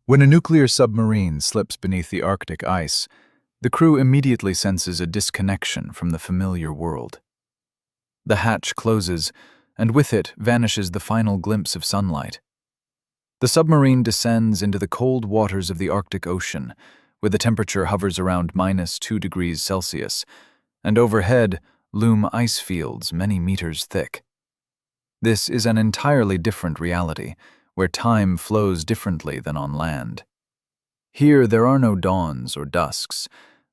When a nuclear submarine slips beneath the Arctic ice, the crew immediately senses a disconnection from the familiar world. The hatch closes, and with it vanishes the final glimpse of sunlight. The submarine descends into the cold waters of the Arctic Ocean, where the temperature hovers around -2 degrees Celsius, and overhead loom ice fields many meters thick. This is an entirely different reality, where time flows differently than on land. Here there are no dawns or dusks,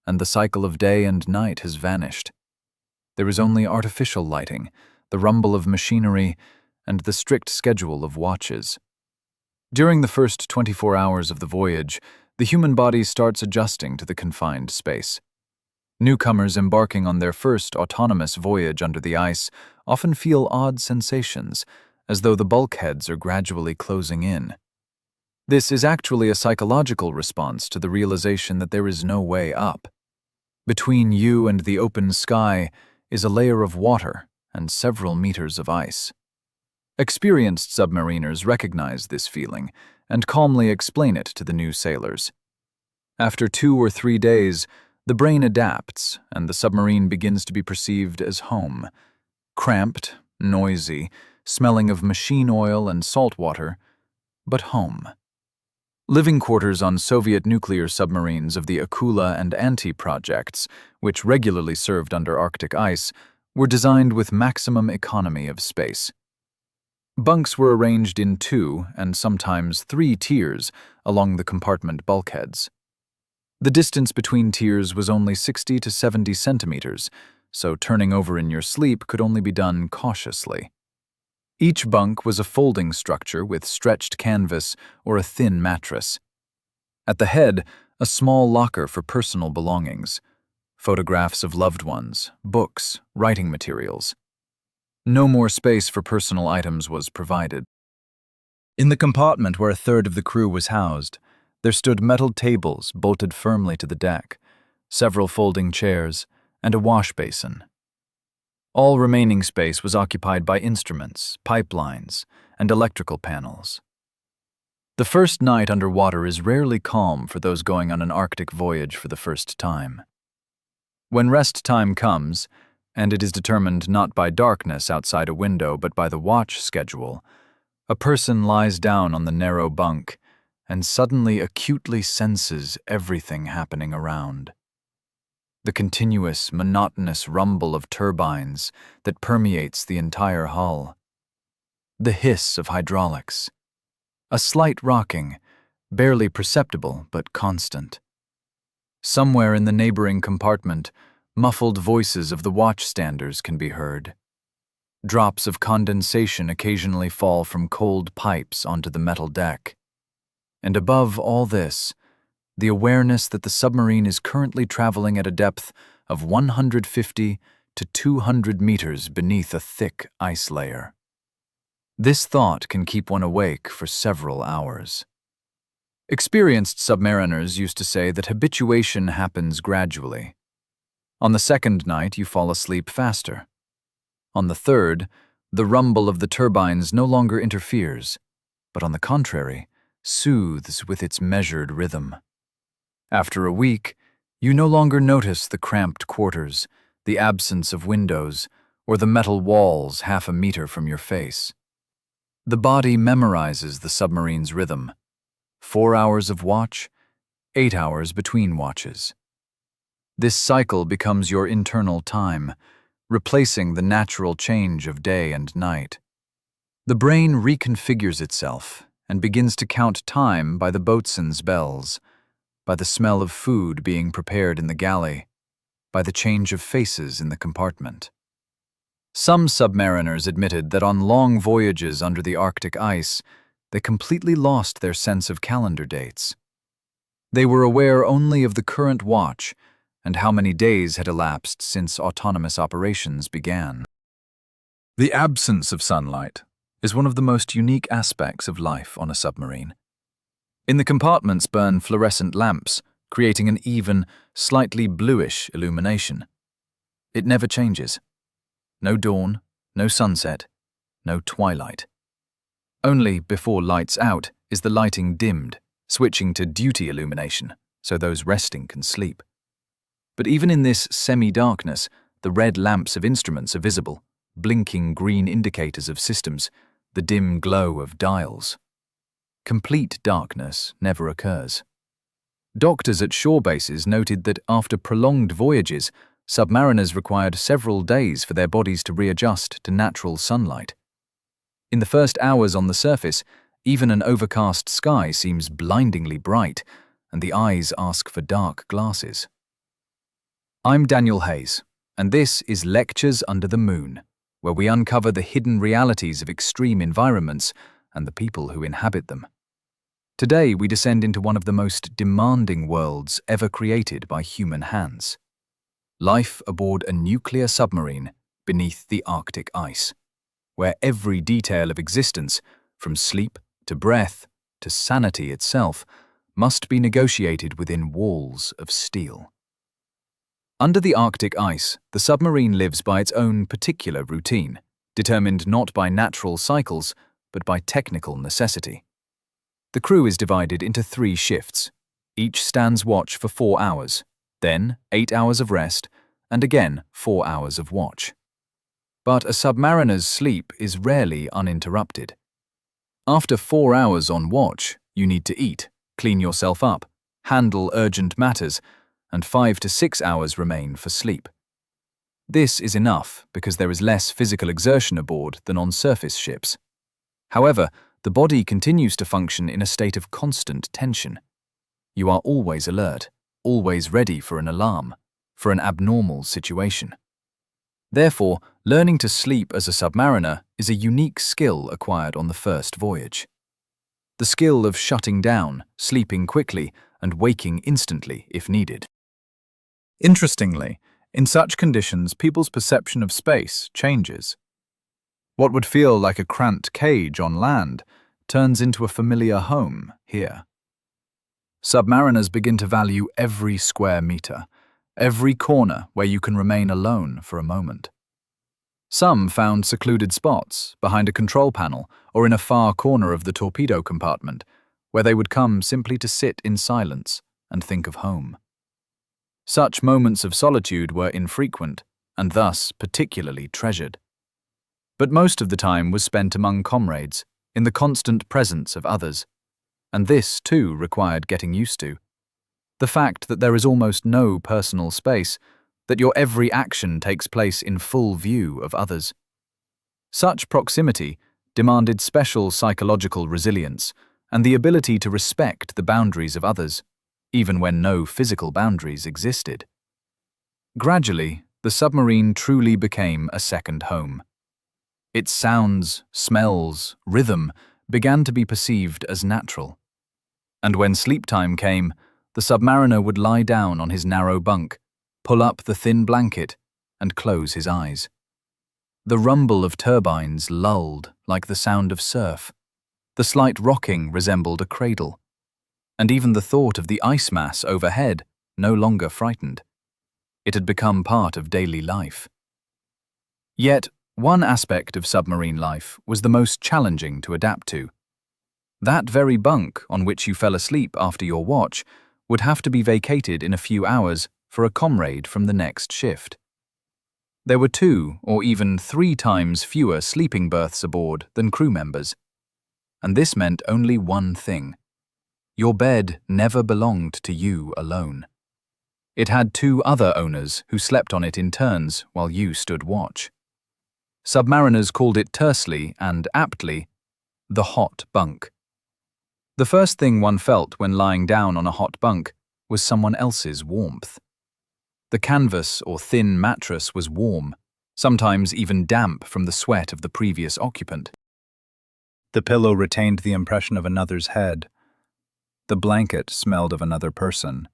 and the cycle of day and night has vanished. There is only artificial lighting, the rumble of machinery, and the strict schedule of watches. During the first 24 hours of the voyage, the human body starts adjusting to the confined space. Newcomers embarking on their first autonomous voyage under the ice often feel odd sensations, as though the bulkheads are gradually closing in. This is actually a psychological response to the realization that there is no way up. Between you and the open sky is a layer of water and several meters of ice. Experienced submariners recognize this feeling and calmly explain it to the new sailors. After 2 or 3 days, the brain adapts and the submarine begins to be perceived as home. Cramped, noisy, smelling of machine oil and salt water, but home. Living quarters on Soviet nuclear submarines of the Akula and Anti projects, which regularly served under Arctic ice, were designed with maximum economy of space. Bunks were arranged in 2 and sometimes 3 tiers along the compartment bulkheads. The distance between tiers was only 60 to 70 centimeters, so turning over in your sleep could only be done cautiously. Each bunk was a folding structure with stretched canvas or a thin mattress. At the head, a small locker for personal belongings, photographs of loved ones, books, writing materials. No more space for personal items was provided. In the compartment where a third of the crew was housed, there stood metal tables bolted firmly to the deck, several folding chairs, and a wash basin. All remaining space was occupied by instruments, pipelines, and electrical panels. The first night underwater is rarely calm for those going on an Arctic voyage for the first time. When rest time comes, and it is determined not by darkness outside a window but by the watch schedule, a person lies down on the narrow bunk and suddenly acutely senses everything happening around. The continuous, monotonous rumble of turbines that permeates the entire hull. The hiss of hydraulics. A slight rocking, barely perceptible but constant. Somewhere in the neighboring compartment, muffled voices of the watchstanders can be heard. Drops of condensation occasionally fall from cold pipes onto the metal deck. And above all this, the awareness that the submarine is currently traveling at a depth of 150 to 200 meters beneath a thick ice layer. This thought can keep one awake for several hours. Experienced submariners used to say that habituation happens gradually. On the second night, you fall asleep faster. On the third, the rumble of the turbines no longer interferes, but on the contrary, soothes with its measured rhythm. After a week, you no longer notice the cramped quarters, the absence of windows, or the metal walls half a meter from your face. The body memorizes the submarine's rhythm. 4 hours of watch, 8 hours between watches. This cycle becomes your internal time, replacing the natural change of day and night. The brain reconfigures itself and begins to count time by the boatswain's bells, by the smell of food being prepared in the galley, by the change of faces in the compartment. Some submariners admitted that on long voyages under the Arctic ice, they completely lost their sense of calendar dates. They were aware only of the current watch and how many days had elapsed since autonomous operations began. The absence of sunlight is one of the most unique aspects of life on a submarine. In the compartments burn fluorescent lamps, creating an even, slightly bluish illumination. It never changes. No dawn, no sunset, no twilight. Only before lights out is the lighting dimmed switching to duty illumination so those resting can sleep. But even in this semi-darkness, the red lamps of instruments are visible, blinking green indicators of systems, the dim glow of dials. Complete darkness never occurs. Doctors at shore bases noted that after prolonged voyages, submariners required several days for their bodies to readjust to natural sunlight. In the first hours on the surface, even an overcast sky seems blindingly bright, and the eyes ask for dark glasses. I'm Daniel Hayes, and this is Lectures Under the Moon, where we uncover the hidden realities of extreme environments and the people who inhabit them. Today, we descend into one of the most demanding worlds ever created by human hands. Life aboard a nuclear submarine beneath the Arctic ice, where every detail of existence, from sleep to breath to sanity itself, must be negotiated within walls of steel. Under the Arctic ice, the submarine lives by its own particular routine, determined not by natural cycles, but by technical necessity. The crew is divided into 3 shifts. Each stands watch for 4 hours, then 8 hours of rest, and again 4 hours of watch. But a submariner's sleep is rarely uninterrupted. After 4 hours on watch, you need to eat, clean yourself up, handle urgent matters, and 5 to 6 hours remain for sleep. This is enough because there is less physical exertion aboard than on surface ships. However, the body continues to function in a state of constant tension. You are always alert, always ready for an alarm, for an abnormal situation. Therefore, learning to sleep as a submariner is a unique skill acquired on the first voyage. The skill of shutting down, sleeping quickly, and waking instantly if needed. Interestingly, in such conditions, people's perception of space changes. What would feel like a cramped cage on land turns into a familiar home here. Submariners begin to value every square meter, every corner where you can remain alone for a moment. Some found secluded spots behind a control panel or in a far corner of the torpedo compartment, where they would come simply to sit in silence and think of home. Such moments of solitude were infrequent, and thus particularly treasured. But most of the time was spent among comrades, in the constant presence of others, and this, too, required getting used to. The fact that there is almost no personal space, that your every action takes place in full view of others. Such proximity demanded special psychological resilience and the ability to respect the boundaries of others, even when no physical boundaries existed. Gradually, the submarine truly became a second home. Its sounds, smells, rhythm began to be perceived as natural. And when sleep time came, the submariner would lie down on his narrow bunk, pull up the thin blanket, and close his eyes. The rumble of turbines lulled like the sound of surf. The slight rocking resembled a cradle. And even the thought of the ice mass overhead no longer frightened. It had become part of daily life. Yet, one aspect of submarine life was the most challenging to adapt to. That very bunk on which you fell asleep after your watch would have to be vacated in a few hours for a comrade from the next shift. There were 2 or even 3 times fewer sleeping berths aboard than crew members. And this meant only one thing. Your bed never belonged to you alone. It had 2 other owners who slept on it in turns while you stood watch. Submariners called it tersely and aptly the hot bunk. The first thing one felt when lying down on a hot bunk was someone else's warmth. The canvas or thin mattress was warm, sometimes even damp from the sweat of the previous occupant. The pillow retained the impression of another's head. The blanket smelled of another person.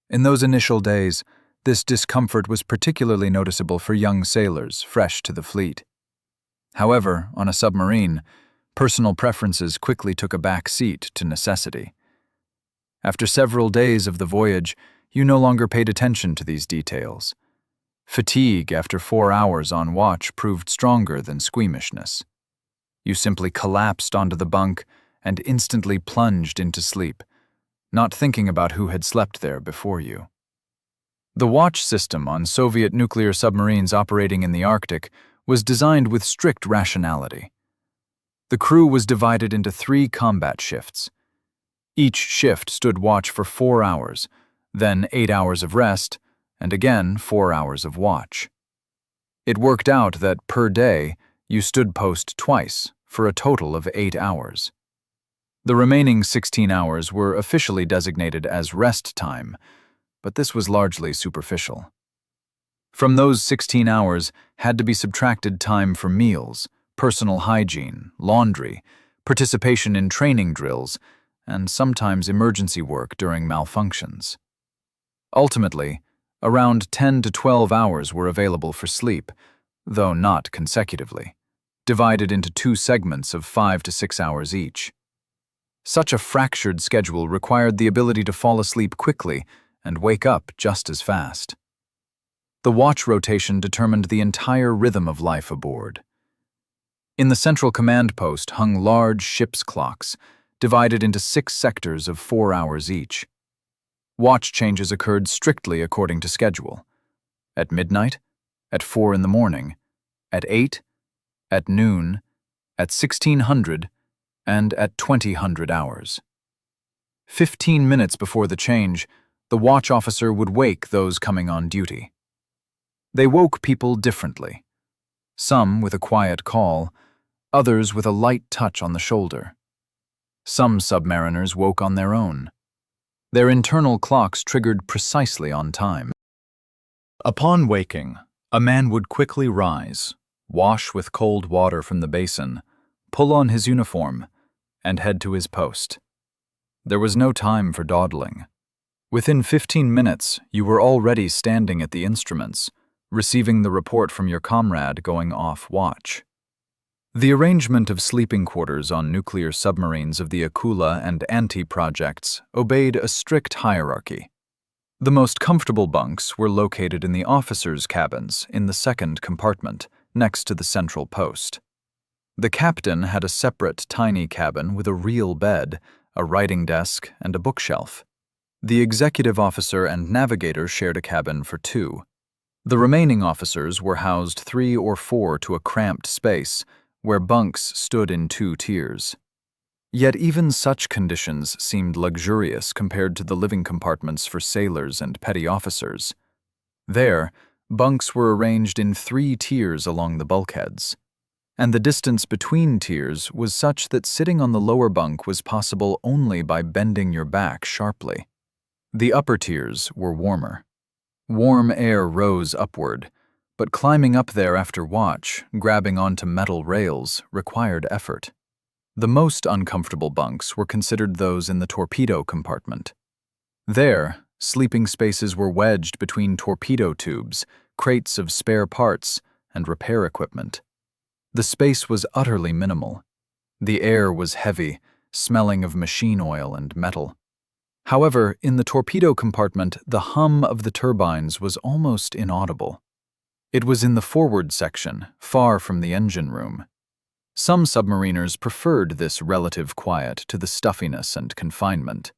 In those initial days, this discomfort was particularly noticeable for young sailors fresh to the fleet. However, on a submarine, personal preferences quickly took a back seat to necessity. After several days of the voyage, you no longer paid attention to these details. Fatigue after 4 hours on watch proved stronger than squeamishness. You simply collapsed onto the bunk and instantly plunged into sleep, not thinking about who had slept there before you. The watch system on Soviet nuclear submarines operating in the Arctic was designed with strict rationality. The crew was divided into 3 combat shifts. Each shift stood watch for 4 hours, then 8 hours of rest, and again 4 hours of watch. It worked out that per day, you stood post twice, for a total of 8 hours. The remaining 16 hours were officially designated as rest time, but this was largely superficial. From those 16 hours had to be subtracted time for meals, personal hygiene, laundry, participation in training drills, and sometimes emergency work during malfunctions. Ultimately, around 10 to 12 hours were available for sleep, though not consecutively, divided into 2 segments of 5 to 6 hours each. Such a fractured schedule required the ability to fall asleep quickly and wake up just as fast. The watch rotation determined the entire rhythm of life aboard. In the central command post hung large ship's clocks, divided into 6 sectors of 4 hours each. Watch changes occurred strictly according to schedule. At midnight, at 4 in the morning, at 8, at noon, at 1600, and at 2000 hours. 15 minutes before the change, the watch officer would wake those coming on duty. They woke people differently. Some with a quiet call, others with a light touch on the shoulder. Some submariners woke on their own. Their internal clocks triggered precisely on time. Upon waking, a man would quickly rise, wash with cold water from the basin, pull on his uniform, and head to his post. There was no time for dawdling. Within 15 minutes, you were already standing at the instruments, receiving the report from your comrade going off watch. The arrangement of sleeping quarters on nuclear submarines of the Akula and Anti projects obeyed a strict hierarchy. The most comfortable bunks were located in the officers' cabins in the second compartment, next to the central post. The captain had a separate tiny cabin with a real bed, a writing desk, and a bookshelf. The executive officer and navigator shared a cabin for 2. The remaining officers were housed 3 or 4 to a cramped space, where bunks stood in 2 tiers. Yet even such conditions seemed luxurious compared to the living compartments for sailors and petty officers. There, bunks were arranged in 3 tiers along the bulkheads, and the distance between tiers was such that sitting on the lower bunk was possible only by bending your back sharply. The upper tiers were warmer. Warm air rose upward, but climbing up there after watch, grabbing onto metal rails, required effort. The most uncomfortable bunks were considered those in the torpedo compartment. There, sleeping spaces were wedged between torpedo tubes, crates of spare parts, and repair equipment. The space was utterly minimal. The air was heavy, smelling of machine oil and metal. However, in the torpedo compartment, the hum of the turbines was almost inaudible. It was in the forward section, far from the engine room. Some submariners preferred this relative quiet to the stuffiness and confinement.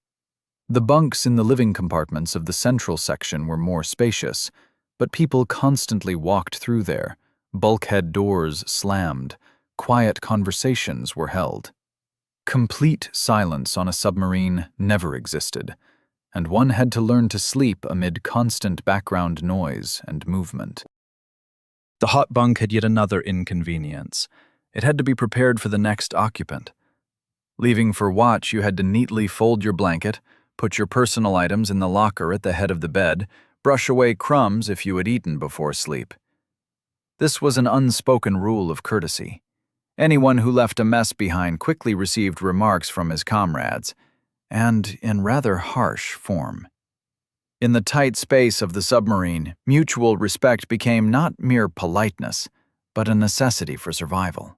The bunks in the living compartments of the central section were more spacious, but people constantly walked through there, bulkhead doors slammed, quiet conversations were held. Complete silence on a submarine never existed, and one had to learn to sleep amid constant background noise and movement. The hot bunk had yet another inconvenience. It had to be prepared for the next occupant. Leaving for watch, you had to neatly fold your blanket, put your personal items in the locker at the head of the bed, brush away crumbs if you had eaten before sleep. This was an unspoken rule of courtesy. Anyone who left a mess behind quickly received remarks from his comrades, and in rather harsh form. In the tight space of the submarine, mutual respect became not mere politeness, but a necessity for survival.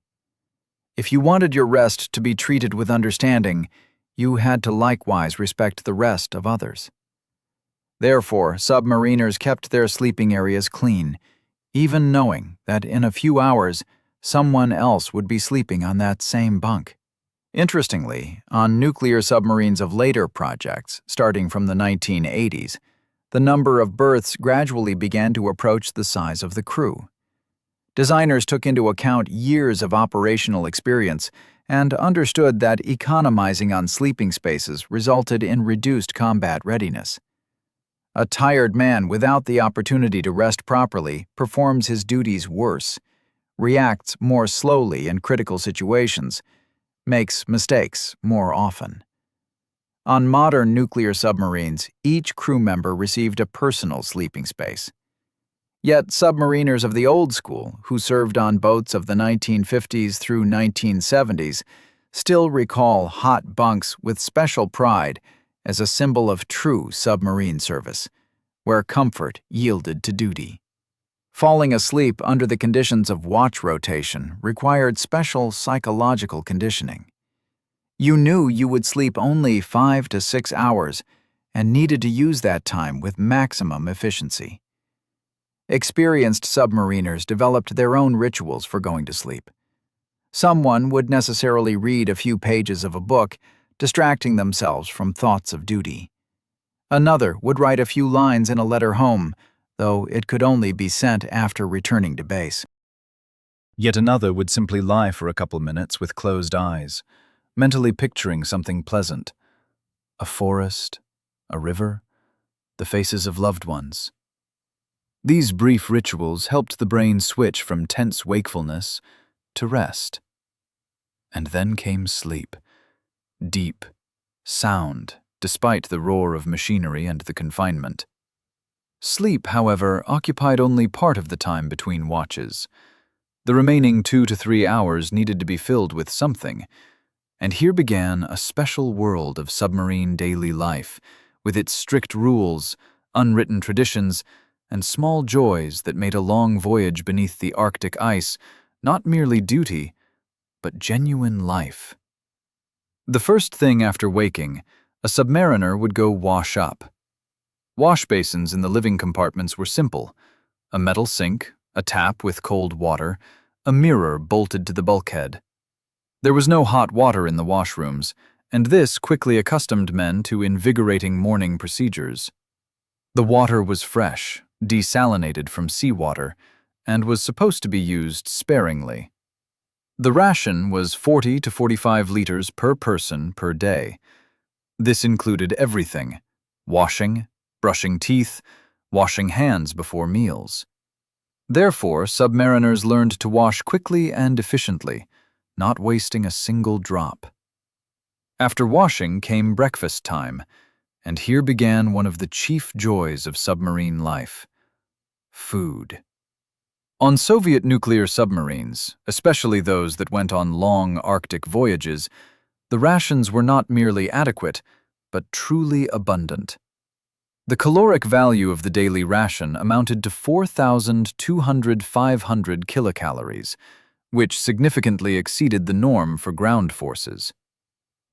If you wanted your rest to be treated with understanding, you had to likewise respect the rest of others. Therefore, submariners kept their sleeping areas clean, even knowing that in a few hours, someone else would be sleeping on that same bunk. Interestingly, on nuclear submarines of later projects, starting from the 1980s, the number of berths gradually began to approach the size of the crew. Designers took into account years of operational experience and understood that economizing on sleeping spaces resulted in reduced combat readiness. A tired man without the opportunity to rest properly performs his duties worse, reacts more slowly in critical situations, makes mistakes more often. On modern nuclear submarines, each crew member received a personal sleeping space. Yet submariners of the old school, who served on boats of the 1950s through 1970s, still recall hot bunks with special pride as a symbol of true submarine service, where comfort yielded to duty. Falling asleep under the conditions of watch rotation required special psychological conditioning. You knew you would sleep only 5 to 6 hours and needed to use that time with maximum efficiency. Experienced submariners developed their own rituals for going to sleep. Someone would necessarily read a few pages of a book, distracting themselves from thoughts of duty. Another would write a few lines in a letter home, though it could only be sent after returning to base. Yet another would simply lie for a couple minutes with closed eyes, mentally picturing something pleasant. A forest, a river, the faces of loved ones. These brief rituals helped the brain switch from tense wakefulness to rest. And then came sleep. Deep, sound, despite the roar of machinery and the confinement. Sleep, however, occupied only part of the time between watches. The remaining 2 to 3 hours needed to be filled with something, and here began a special world of submarine daily life, with its strict rules, unwritten traditions, and small joys that made a long voyage beneath the Arctic ice not merely duty, but genuine life. The first thing after waking, a submariner would go wash up. Wash basins in the living compartments were simple: a metal sink, a tap with cold water, a mirror bolted to the bulkhead. There was no hot water in the washrooms, and this quickly accustomed men to invigorating morning procedures. The water was fresh, desalinated from seawater, and was supposed to be used sparingly. The ration was 40 to 45 liters per person per day. This included everything: washing, brushing teeth, washing hands before meals. Therefore, submariners learned to wash quickly and efficiently, not wasting a single drop. After washing came breakfast time, and here began one of the chief joys of submarine life: food. On Soviet nuclear submarines, especially those that went on long Arctic voyages, the rations were not merely adequate, but truly abundant. The caloric value of the daily ration amounted to 4,200–500 kilocalories, which significantly exceeded the norm for ground forces.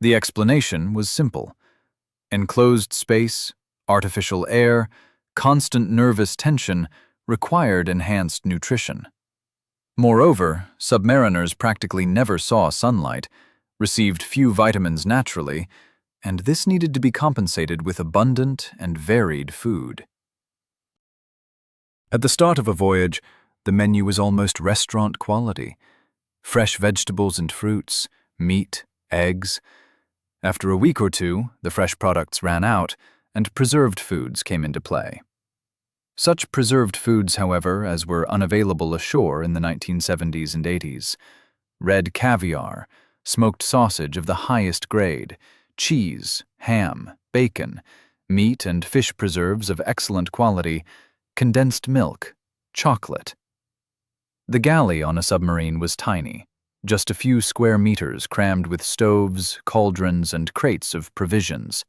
The explanation was simple: enclosed space, artificial air, constant nervous tension required enhanced nutrition. Moreover, submariners practically never saw sunlight, received few vitamins naturally, and this needed to be compensated with abundant and varied food. At the start of a voyage, the menu was almost restaurant quality: fresh vegetables and fruits, meat, eggs. After a week or two, the fresh products ran out, and preserved foods came into play. Such preserved foods, however, as were unavailable ashore in the 1970s and 80s: red caviar, smoked sausage of the highest grade, cheese, ham, bacon, meat and fish preserves of excellent quality, condensed milk, chocolate. The galley on a submarine was tiny, just a few square meters crammed with stoves, cauldrons, and crates of provisions.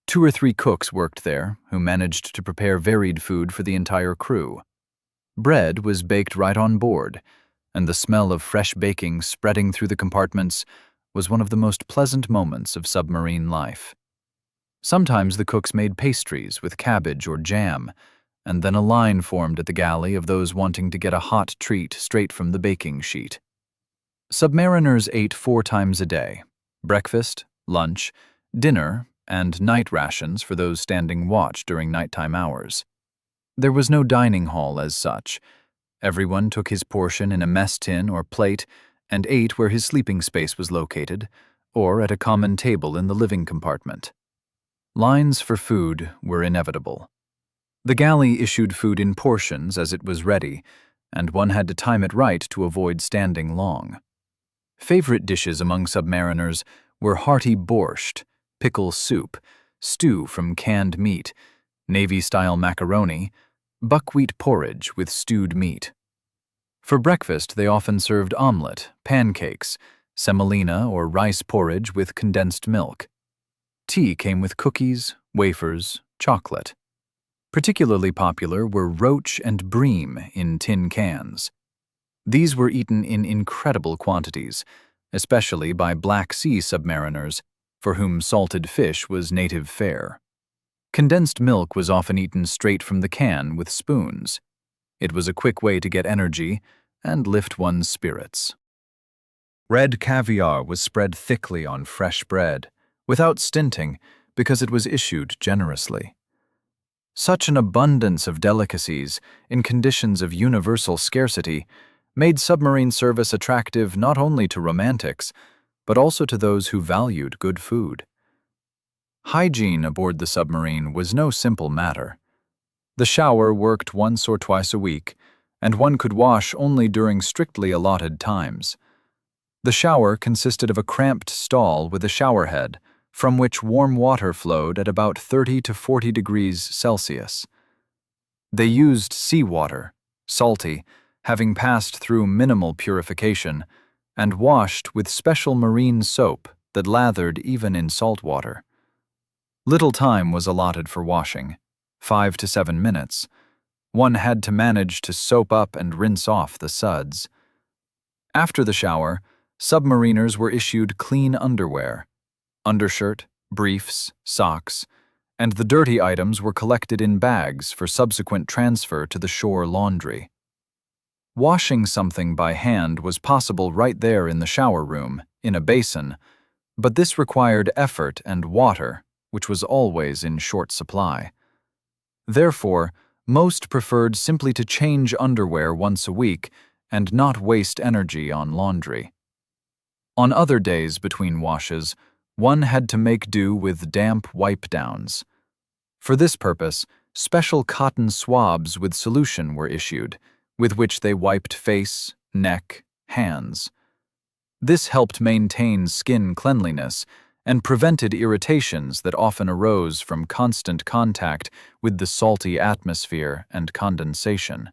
2 or 3 cooks worked there, who managed to prepare varied food for the entire crew. Bread was baked right on board, and the smell of fresh baking spreading through the compartments was one of the most pleasant moments of submarine life. Sometimes the cooks made pastries with cabbage or jam, and then a line formed at the galley of those wanting to get a hot treat straight from the baking sheet. Submariners ate 4 times a day, breakfast, lunch, dinner, and night rations for those standing watch during nighttime hours. There was no dining hall as such. Everyone took his portion in a mess tin or plate and ate where his sleeping space was located, or at a common table in the living compartment. Lines for food were inevitable. The galley issued food in portions as it was ready, and one had to time it right to avoid standing long. Favorite dishes among submariners were hearty borscht, pickle soup, stew from canned meat, Navy-style macaroni, buckwheat porridge with stewed meat. For breakfast, they often served omelet, pancakes, semolina or rice porridge with condensed milk. Tea came with cookies, wafers, chocolate. Particularly popular were roach and bream in tin cans. These were eaten in incredible quantities, especially by Black Sea submariners, for whom salted fish was native fare. Condensed milk was often eaten straight from the can with spoons. It was a quick way to get energy and lift one's spirits. Red caviar was spread thickly on fresh bread, without stinting, because it was issued generously. Such an abundance of delicacies, in conditions of universal scarcity, made submarine service attractive not only to romantics, but also to those who valued good food. Hygiene aboard the submarine was no simple matter. The shower worked once or twice a week, and one could wash only during strictly allotted times. The shower consisted of a cramped stall with a shower head, from which warm water flowed at about 30 to 40 degrees Celsius. They used seawater, salty, having passed through minimal purification, and washed with special marine soap that lathered even in salt water. Little time was allotted for washing, 5 to 7 minutes. One had to manage to soap up and rinse off the suds. After the shower, submariners were issued clean underwear, undershirt, briefs, socks, and the dirty items were collected in bags for subsequent transfer to the shore laundry. Washing something by hand was possible right there in the shower room, in a basin, but this required effort and water, which was always in short supply. Therefore, most preferred simply to change underwear once a week and not waste energy on laundry. On other days between washes, one had to make do with damp wipe-downs. For this purpose, special cotton swabs with solution were issued, with which they wiped face, neck, hands. This helped maintain skin cleanliness and prevented irritations that often arose from constant contact with the salty atmosphere and condensation.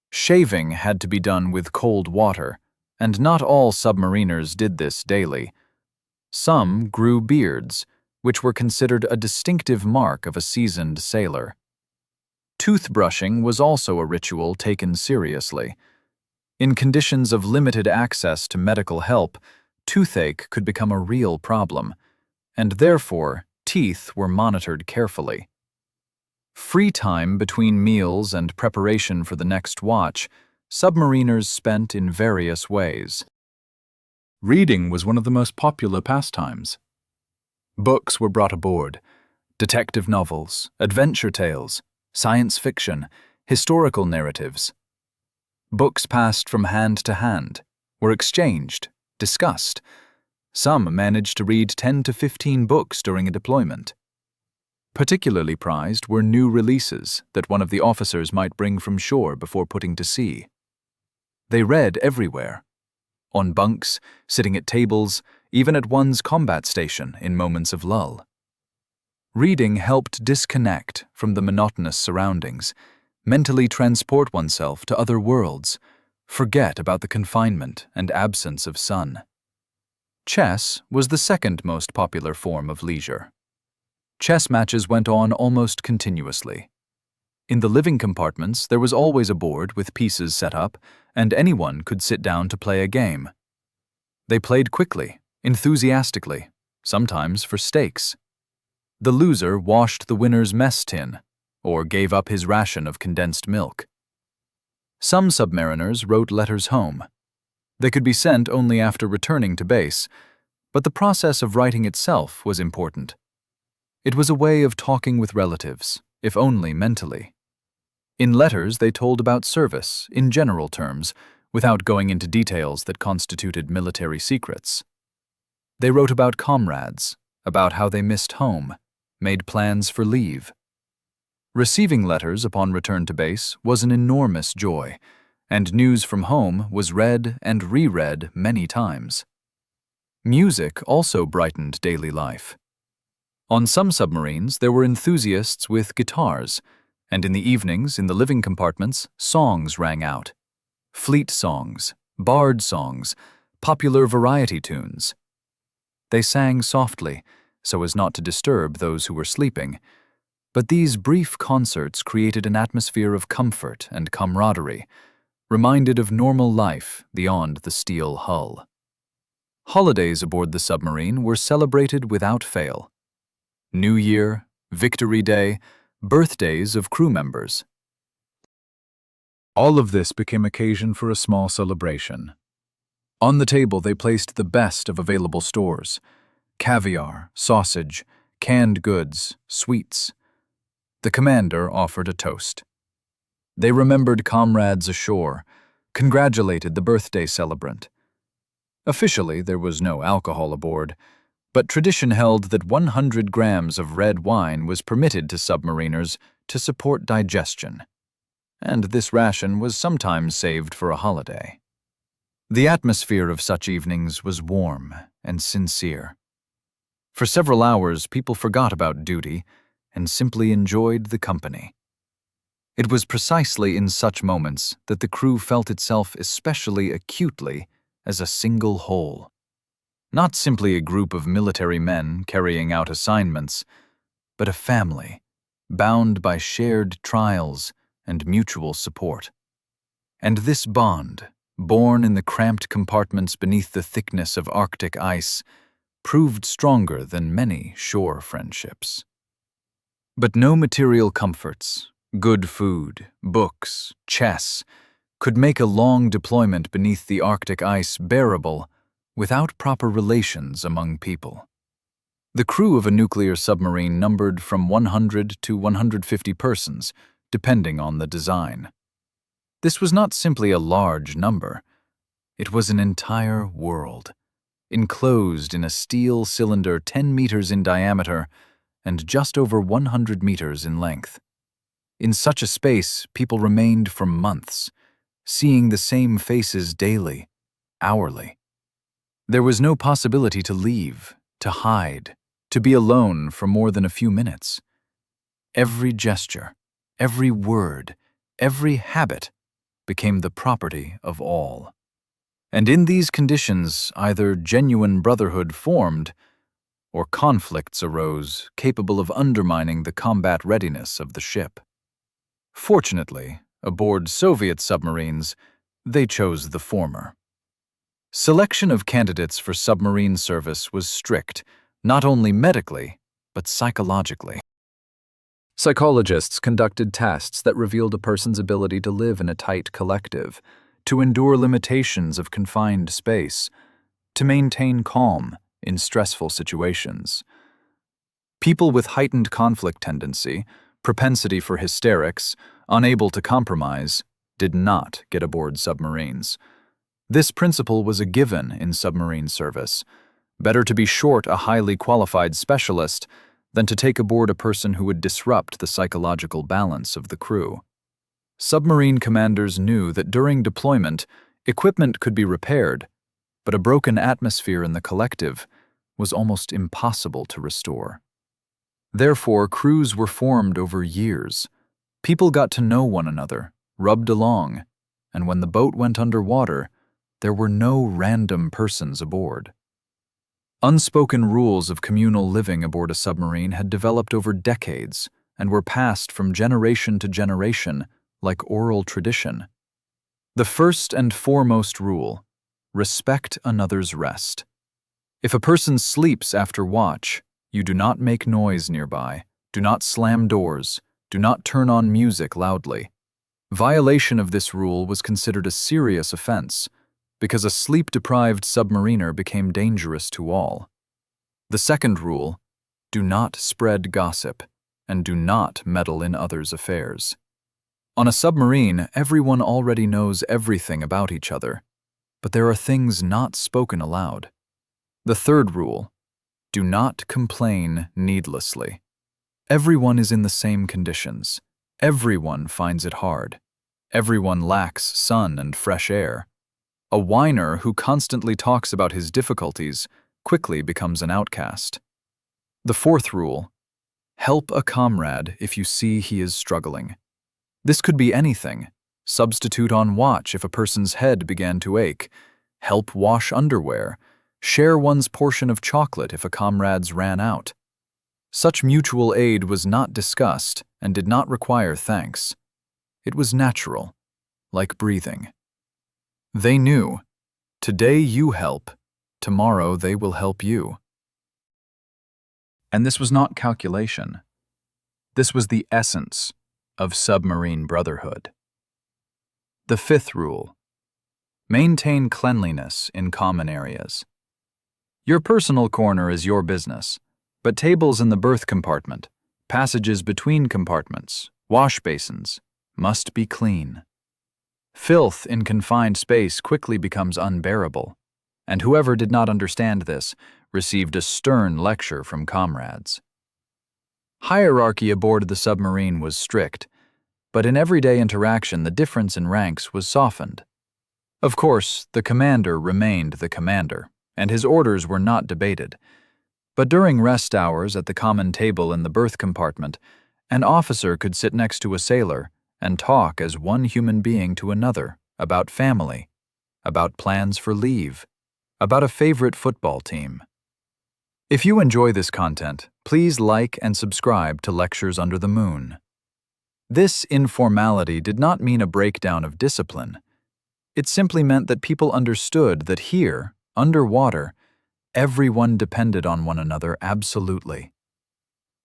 Shaving had to be done with cold water, and not all submariners did this daily. Some grew beards, which were considered a distinctive mark of a seasoned sailor. Toothbrushing was also a ritual taken seriously. In conditions of limited access to medical help, toothache could become a real problem, and therefore teeth were monitored carefully. Free time between meals and preparation for the next watch, submariners spent in various ways. Reading was one of the most popular pastimes. Books were brought aboard: detective novels, adventure tales, science fiction, historical narratives. Books passed from hand to hand, were exchanged, discussed. Some managed to read 10 to 15 books during a deployment. Particularly prized were new releases that one of the officers might bring from shore before putting to sea. They read everywhere: on bunks, sitting at tables, even at one's combat station in moments of lull. Reading helped disconnect from the monotonous surroundings, mentally transport oneself to other worlds, forget about the confinement and absence of sun. Chess was the second most popular form of leisure. Chess matches went on almost continuously. In the living compartments, there was always a board with pieces set up, and anyone could sit down to play a game. They played quickly, enthusiastically, sometimes for stakes. The loser washed the winner's mess tin, or gave up his ration of condensed milk. Some submariners wrote letters home. They could be sent only after returning to base, But the process of writing itself was important. It was a way of talking with relatives, if only mentally. In letters, they told about service, in general terms, without going into details that constituted military secrets. They wrote about comrades, about how they missed home, made plans for leave. Receiving letters upon return to base was an enormous joy, and news from home was read and reread many times. Music also brightened daily life. On some submarines, there were enthusiasts with guitars, and in the evenings, in the living compartments, songs rang out. Fleet songs, bard songs, popular variety tunes. They sang softly, so as not to disturb those who were sleeping, but these brief concerts created an atmosphere of comfort and camaraderie, reminded of normal life beyond the steel hull. Holidays aboard the submarine were celebrated without fail. New Year, Victory Day, birthdays of crew members. All of this became occasion for a small celebration. On the table they placed the best of available stores: caviar, sausage, canned goods, sweets. The commander offered a toast. They remembered comrades ashore, congratulated the birthday celebrant. Officially, there was no alcohol aboard, but tradition held that 100 grams of red wine was permitted to submariners to support digestion, and this ration was sometimes saved for a holiday. The atmosphere of such evenings was warm and sincere. For several hours, people forgot about duty and simply enjoyed the company. It was precisely in such moments that the crew felt itself especially acutely as a single whole. Not simply a group of military men carrying out assignments, but a family, bound by shared trials and mutual support. And this bond, born in the cramped compartments beneath the thickness of Arctic ice, proved stronger than many shore friendships. But no material comforts, good food, books, chess, could make a long deployment beneath the Arctic ice bearable without proper relations among people. The crew of a nuclear submarine numbered from 100 to 150 persons, depending on the design. This was not simply a large number. It was an entire world, enclosed in a steel cylinder 10 meters in diameter and just over 100 meters in length. In such a space, people remained for months, seeing the same faces daily, hourly. There was no possibility to leave, to hide, to be alone for more than a few minutes. Every gesture, every word, every habit became the property of all. And in these conditions, either genuine brotherhood formed, or conflicts arose capable of undermining the combat readiness of the ship. Fortunately, aboard Soviet submarines, they chose the former. Selection of candidates for submarine service was strict, not only medically, but psychologically. Psychologists conducted tests that revealed a person's ability to live in a tight collective, to endure limitations of confined space, to maintain calm in stressful situations. People with heightened conflict tendency, propensity for hysterics, unable to compromise, did not get aboard submarines. This principle was a given in submarine service. Better to be short a highly qualified specialist than to take aboard a person who would disrupt the psychological balance of the crew. Submarine commanders knew that during deployment, equipment could be repaired, but a broken atmosphere in the collective was almost impossible to restore. Therefore, crews were formed over years. People got to know one another, rubbed along, and when the boat went underwater, there were no random persons aboard. Unspoken rules of communal living aboard a submarine had developed over decades and were passed from generation to generation like oral tradition. The first and foremost rule: respect another's rest. If a person sleeps after watch, you do not make noise nearby, do not slam doors, do not turn on music loudly. Violation of this rule was considered a serious offense, because a sleep-deprived submariner became dangerous to all. The second rule: do not spread gossip, and do not meddle in others' affairs. On a submarine, everyone already knows everything about each other, but there are things not spoken aloud. The third rule: do not complain needlessly. Everyone is in the same conditions. Everyone finds it hard. Everyone lacks sun and fresh air. A whiner who constantly talks about his difficulties quickly becomes an outcast. The fourth rule: help a comrade if you see he is struggling. This could be anything. Substitute on watch if a person's head began to ache. Help wash underwear. Share one's portion of chocolate if a comrade's ran out. Such mutual aid was not discussed and did not require thanks. It was natural, like breathing. They knew, today you help, tomorrow they will help you. And this was not calculation. This was the essence of submarine brotherhood. The fifth rule: maintain cleanliness in common areas. Your personal corner is your business, but tables in the berth compartment, passages between compartments, wash basins, must be clean. Filth in confined space quickly becomes unbearable, and whoever did not understand this received a stern lecture from comrades. Hierarchy aboard the submarine was strict, but in everyday interaction the difference in ranks was softened. Of course, the commander remained the commander, and his orders were not debated. But during rest hours at the common table in the berth compartment, an officer could sit next to a sailor and talk as one human being to another about family, about plans for leave, about a favorite football team. If you enjoy this content, please like and subscribe to Lectures Under the Moon. This informality did not mean a breakdown of discipline. It simply meant that people understood that here, underwater, everyone depended on one another absolutely.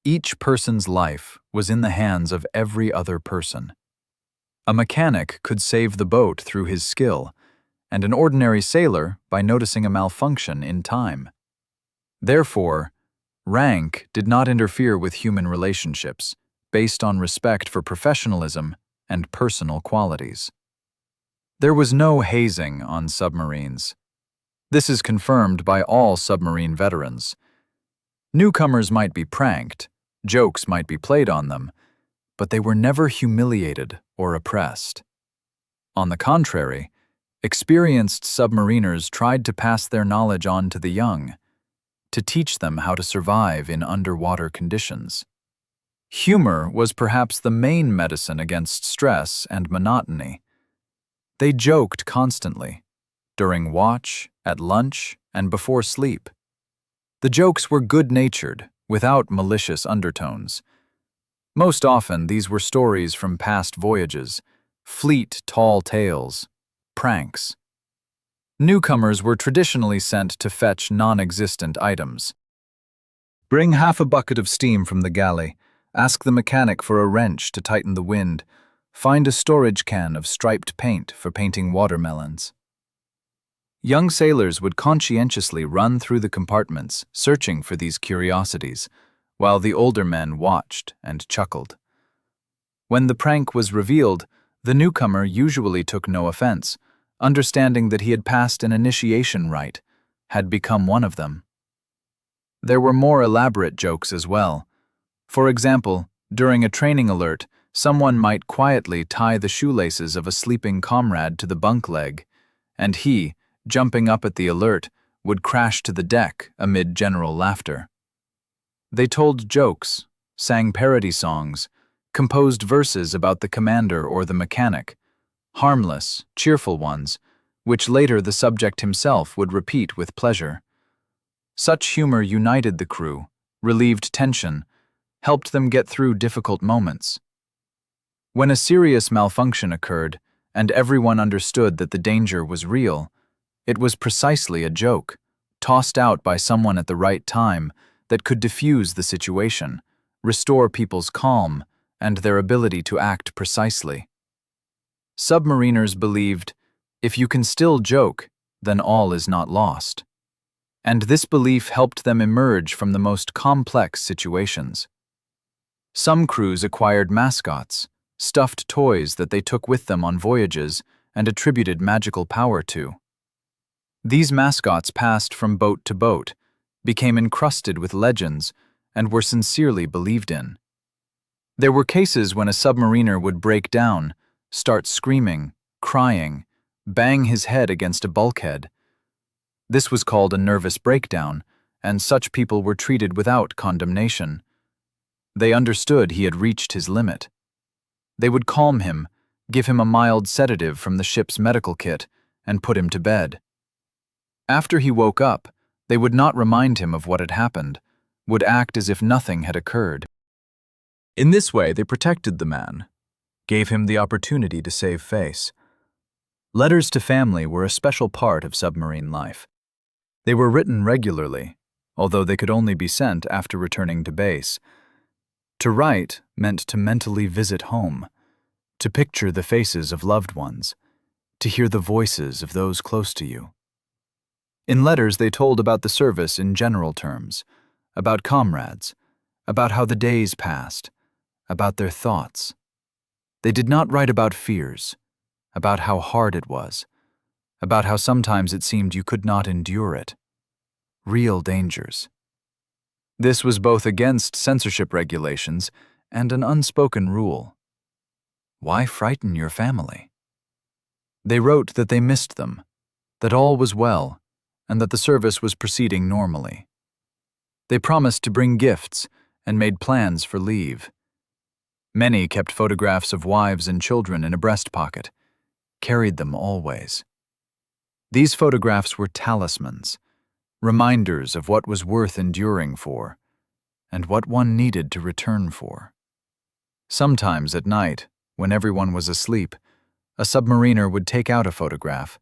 Each person's life was in the hands of every other person. A mechanic could save the boat through his skill, and an ordinary sailor by noticing a malfunction in time. Therefore, rank did not interfere with human relationships based on respect for professionalism and personal qualities. There was no hazing on submarines. This is confirmed by all submarine veterans. Newcomers might be pranked, jokes might be played on them, but they were never humiliated or oppressed. On the contrary, experienced submariners tried to pass their knowledge on to the young, to teach them how to survive in underwater conditions. Humor was perhaps the main medicine against stress and monotony. They joked constantly, during watch, at lunch, and before sleep. The jokes were good-natured, without malicious undertones. Most often, these were stories from past voyages, fleet, tall tales, pranks. Newcomers were traditionally sent to fetch non-existent items. Bring half a bucket of steam from the galley, ask the mechanic for a wrench to tighten the wind, find a storage can of striped paint for painting watermelons. Young sailors would conscientiously run through the compartments, searching for these curiosities, while the older men watched and chuckled. When the prank was revealed, the newcomer usually took no offense, understanding that he had passed an initiation rite, had become one of them. There were more elaborate jokes as well. For example, during a training alert, someone might quietly tie the shoelaces of a sleeping comrade to the bunk leg, and he, jumping up at the alert, would crash to the deck amid general laughter. They told jokes, sang parody songs, composed verses about the commander or the mechanic, harmless, cheerful ones, which later the subject himself would repeat with pleasure. Such humor united the crew, relieved tension, helped them get through difficult moments. When a serious malfunction occurred, and everyone understood that the danger was real, it was precisely a joke, tossed out by someone at the right time, that could diffuse the situation, restore people's calm, and their ability to act precisely. Submariners believed, if you can still joke, then all is not lost. And this belief helped them emerge from the most complex situations. Some crews acquired mascots, stuffed toys that they took with them on voyages and attributed magical power to. These mascots passed from boat to boat, became encrusted with legends, and were sincerely believed in. There were cases when a submariner would break down, start screaming, crying, bang his head against a bulkhead. This was called a nervous breakdown, and such people were treated without condemnation. They understood he had reached his limit. They would calm him, give him a mild sedative from the ship's medical kit, and put him to bed. After he woke up, they would not remind him of what had happened, would act as if nothing had occurred. In this way, they protected the man, gave him the opportunity to save face. Letters to family were a special part of submarine life. They were written regularly, although they could only be sent after returning to base. To write meant to mentally visit home, to picture the faces of loved ones, to hear the voices of those close to you. In letters, they told about the service in general terms, about comrades, about how the days passed, about their thoughts. They did not write about fears, about how hard it was, about how sometimes it seemed you could not endure it. Real dangers. This was both against censorship regulations and an unspoken rule. Why frighten your family? They wrote that they missed them, that all was well, and that the service was proceeding normally. They promised to bring gifts and made plans for leave. Many kept photographs of wives and children in a breast pocket, carried them always. These photographs were talismans, reminders of what was worth enduring for, and what one needed to return for. Sometimes at night, when everyone was asleep, a submariner would take out a photograph,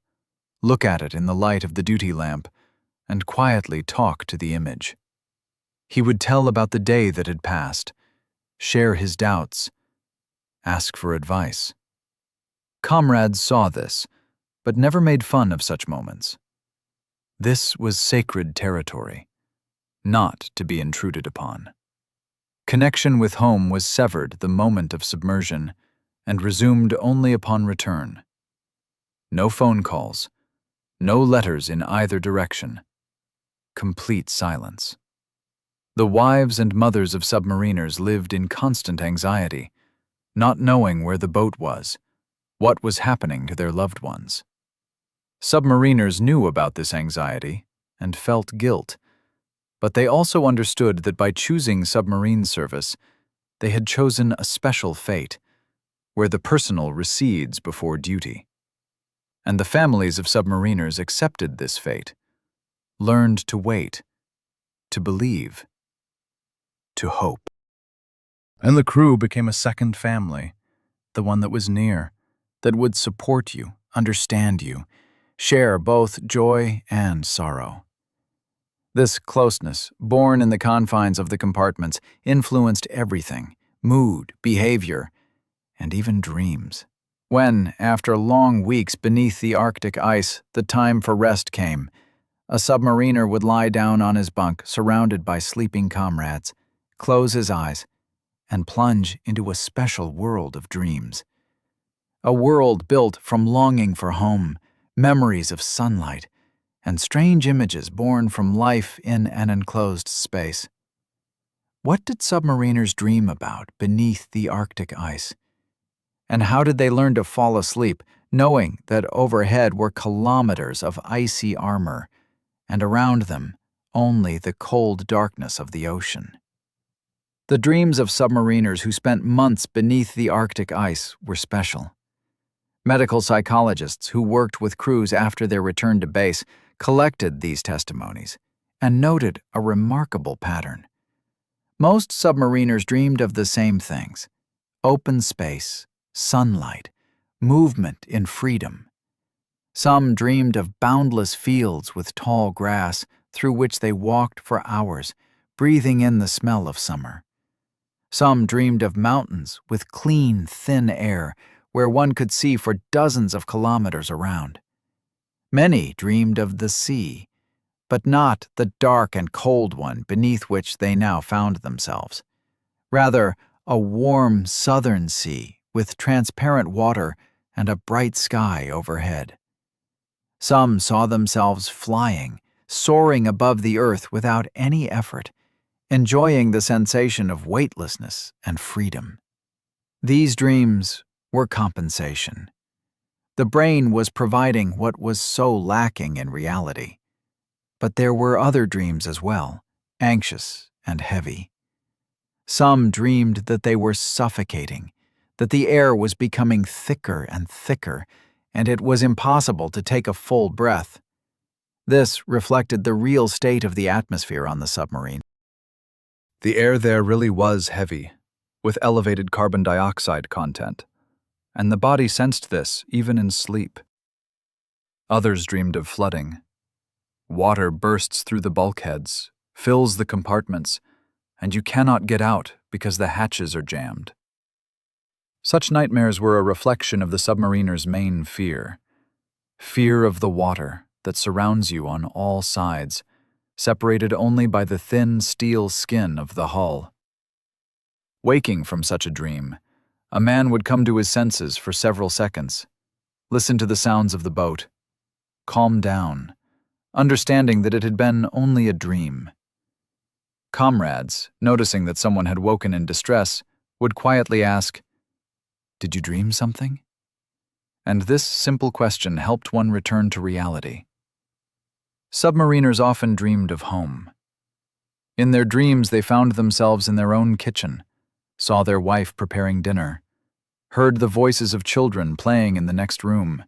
look at it in the light of the duty lamp, and quietly talk to the image. He would tell about the day that had passed, share his doubts, ask for advice. Comrades saw this, but never made fun of such moments. This was sacred territory, not to be intruded upon. Connection with home was severed the moment of submersion and resumed only upon return. No phone calls, no letters in either direction. Complete silence. The wives and mothers of submariners lived in constant anxiety, not knowing where the boat was, what was happening to their loved ones. Submariners knew about this anxiety and felt guilt, but they also understood that by choosing submarine service, they had chosen a special fate, where the personal recedes before duty. And the families of submariners accepted this fate, learned to wait, to believe, to hope. And the crew became a second family, the one that was near, that would support you, understand you, share both joy and sorrow. This closeness, born in the confines of the compartments, influenced everything, mood, behavior, and even dreams. When, after long weeks beneath the Arctic ice, the time for rest came, a submariner would lie down on his bunk, surrounded by sleeping comrades, close his eyes, and plunge into a special world of dreams. A world built from longing for home, memories of sunlight, and strange images born from life in an enclosed space. What did submariners dream about beneath the Arctic ice? And how did they learn to fall asleep, knowing that overhead were kilometers of icy armor, and around them only the cold darkness of the ocean? The dreams of submariners who spent months beneath the Arctic ice were special. Medical psychologists who worked with crews after their return to base collected these testimonies and noted a remarkable pattern. Most submariners dreamed of the same things: open space, sunlight, movement in freedom. Some dreamed of boundless fields with tall grass through which they walked for hours, breathing in the smell of summer. Some dreamed of mountains with clean, thin air where one could see for dozens of kilometers around. Many dreamed of the sea, but not the dark and cold one beneath which they now found themselves. Rather, a warm southern sea with transparent water and a bright sky overhead. Some saw themselves flying, soaring above the earth without any effort, enjoying the sensation of weightlessness and freedom. These dreams were compensation. The brain was providing what was so lacking in reality. But there were other dreams as well, anxious and heavy. Some dreamed that they were suffocating, that the air was becoming thicker and thicker, and it was impossible to take a full breath. This reflected the real state of the atmosphere on the submarine. The air there really was heavy, with elevated carbon dioxide content, and the body sensed this even in sleep. Others dreamed of flooding. Water bursts through the bulkheads, fills the compartments, and you cannot get out because the hatches are jammed. Such nightmares were a reflection of the submariner's main fear of the water that surrounds you on all sides, separated only by the thin steel skin of the hull. Waking from such a dream, a man would come to his senses for several seconds, listen to the sounds of the boat, calm down, understanding that it had been only a dream. Comrades, noticing that someone had woken in distress, would quietly ask, "Did you dream something?" And this simple question helped one return to reality. Submariners often dreamed of home. In their dreams, they found themselves in their own kitchen, saw their wife preparing dinner, heard the voices of children playing in the next room.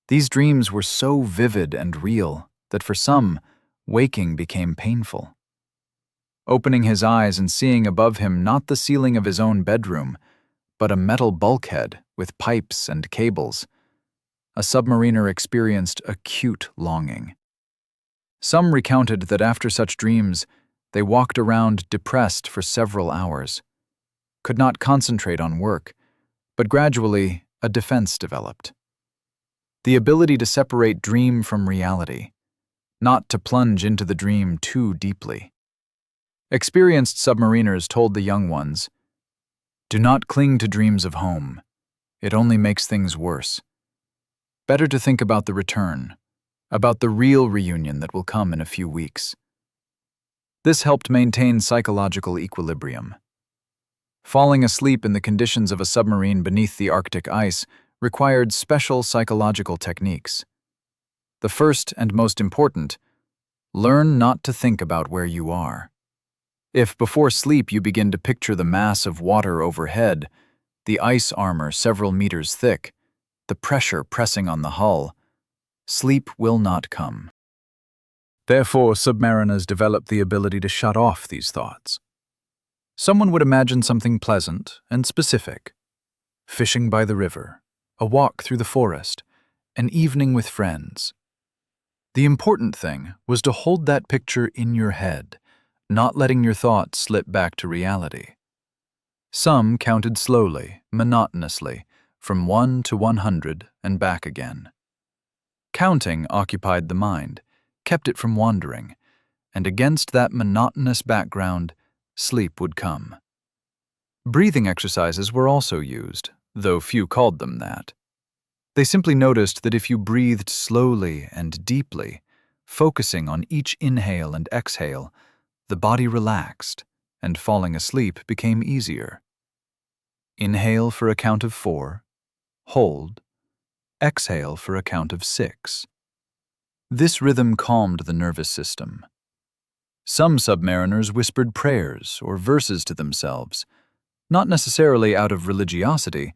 These dreams were so vivid and real that for some, waking became painful. Opening his eyes and seeing above him not the ceiling of his own bedroom, but a metal bulkhead with pipes and cables, a submariner experienced acute longing. Some recounted that after such dreams, they walked around depressed for several hours, could not concentrate on work, but gradually a defense developed. The ability to separate dream from reality, not to plunge into the dream too deeply. Experienced submariners told the young ones, "Do not cling to dreams of home. It only makes things worse. Better to think about the return, about the real reunion that will come in a few weeks." This helped maintain psychological equilibrium. Falling asleep in the conditions of a submarine beneath the Arctic ice required special psychological techniques. The first and most important, learn not to think about where you are. If before sleep you begin to picture the mass of water overhead, the ice armor several meters thick, the pressure pressing on the hull, sleep will not come. Therefore, submariners develop the ability to shut off these thoughts. Someone would imagine something pleasant and specific: fishing by the river, a walk through the forest, an evening with friends. The important thing was to hold that picture in your head, not letting your thoughts slip back to reality. Some counted slowly, monotonously, from 1 to 100 and back again. Counting occupied the mind, kept it from wandering, and against that monotonous background, sleep would come. Breathing exercises were also used, though few called them that. They simply noticed that if you breathed slowly and deeply, focusing on each inhale and exhale, the body relaxed, and falling asleep became easier. Inhale for a count of 4, hold, exhale for a count of 6. This rhythm calmed the nervous system. Some submariners whispered prayers or verses to themselves, not necessarily out of religiosity,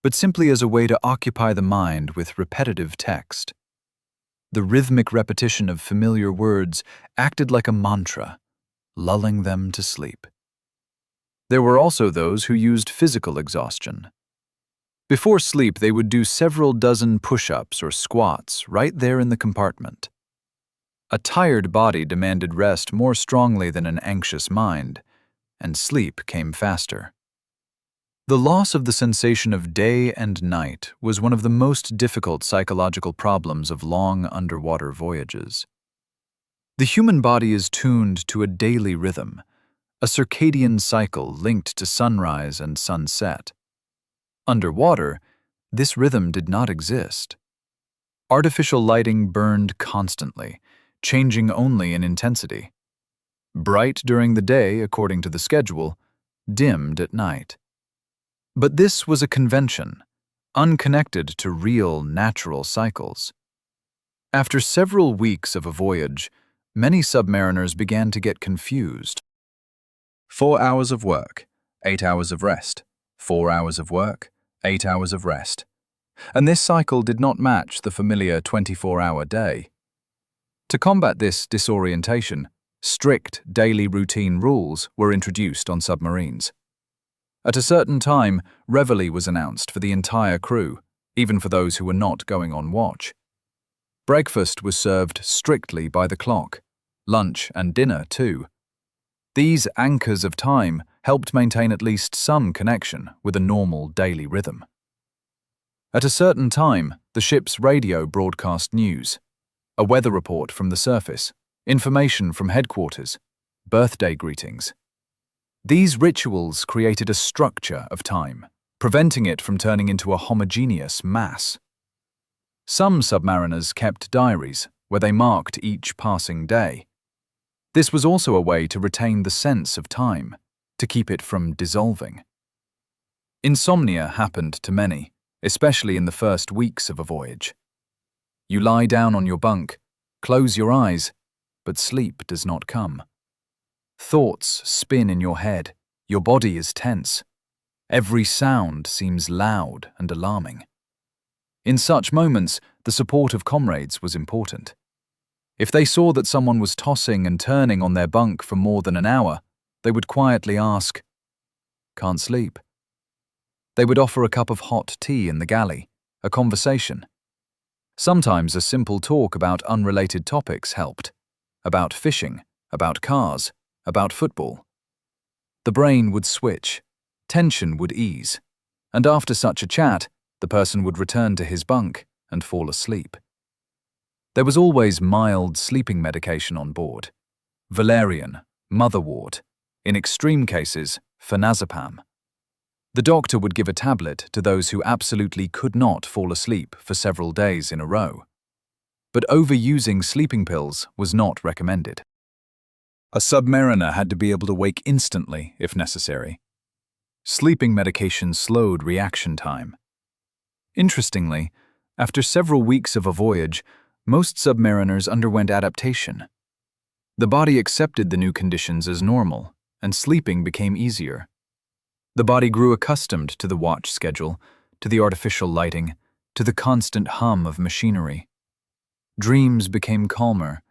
but simply as a way to occupy the mind with repetitive text. The rhythmic repetition of familiar words acted like a mantra, lulling them to sleep. There were also those who used physical exhaustion. Before sleep, they would do several dozen push-ups or squats right there in the compartment. A tired body demanded rest more strongly than an anxious mind, and sleep came faster. The loss of the sensation of day and night was one of the most difficult psychological problems of long underwater voyages. The human body is tuned to a daily rhythm, a circadian cycle linked to sunrise and sunset. Underwater, this rhythm did not exist. Artificial lighting burned constantly, changing only in intensity. Bright during the day, according to the schedule, dimmed at night. But this was a convention, unconnected to real, natural cycles. After several weeks of a voyage, many submariners began to get confused. 4 hours of work, 8 hours of rest, 4 hours of work, 8 hours of rest. And this cycle did not match the familiar 24-hour day. To combat this disorientation, strict daily routine rules were introduced on submarines. At a certain time, reveille was announced for the entire crew, even for those who were not going on watch. Breakfast was served strictly by the clock, lunch and dinner too. These anchors of time helped maintain at least some connection with a normal daily rhythm. At a certain time, the ship's radio broadcast news, a weather report from the surface, information from headquarters, birthday greetings. These rituals created a structure of time, preventing it from turning into a homogeneous mass. Some submariners kept diaries where they marked each passing day. This was also a way to retain the sense of time, to keep it from dissolving. Insomnia happened to many, especially in the first weeks of a voyage. You lie down on your bunk, close your eyes, but sleep does not come. Thoughts spin in your head, your body is tense. Every sound seems loud and alarming. In such moments, the support of comrades was important. If they saw that someone was tossing and turning on their bunk for more than an hour, they would quietly ask, "Can't sleep?" They would offer a cup of hot tea in the galley, a conversation. Sometimes a simple talk about unrelated topics helped, about fishing, about cars, about football. The brain would switch, tension would ease, and after such a chat, the person would return to his bunk and fall asleep. There was always mild sleeping medication on board: valerian, motherwort, in extreme cases, phenazepam. The doctor would give a tablet to those who absolutely could not fall asleep for several days in a row. But overusing sleeping pills was not recommended. A submariner had to be able to wake instantly if necessary. Sleeping medication slowed reaction time. Interestingly, after several weeks of a voyage, most submariners underwent adaptation. The body accepted the new conditions as normal, and sleeping became easier. The body grew accustomed to the watch schedule, to the artificial lighting, to the constant hum of machinery. Dreams became calmer,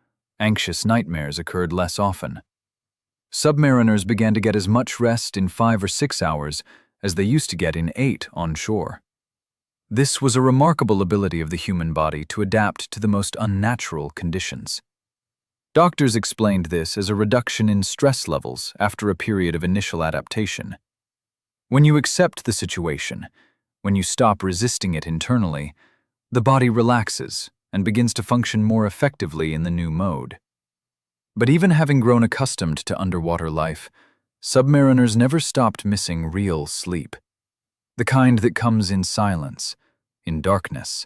anxious nightmares occurred less often. Submariners began to get as much rest in 5 or 6 hours as they used to get in 8 on shore. This was a remarkable ability of the human body to adapt to the most unnatural conditions. Doctors explained this as a reduction in stress levels after a period of initial adaptation. When you accept the situation, when you stop resisting it internally, the body relaxes and begins to function more effectively in the new mode. But even having grown accustomed to underwater life, submariners never stopped missing real sleep. The kind that comes in silence, in darkness,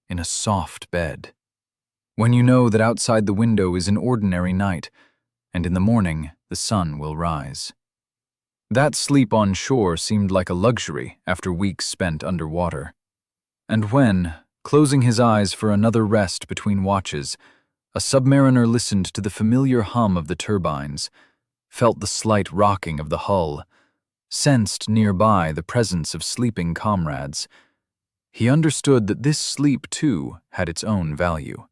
in a soft bed. When you know that outside the window is an ordinary night, and in the morning the sun will rise. That sleep on shore seemed like a luxury after weeks spent underwater. And when, closing his eyes for another rest between watches, a submariner listened to the familiar hum of the turbines, felt the slight rocking of the hull, sensed nearby the presence of sleeping comrades, he understood that this sleep, too, had its own value.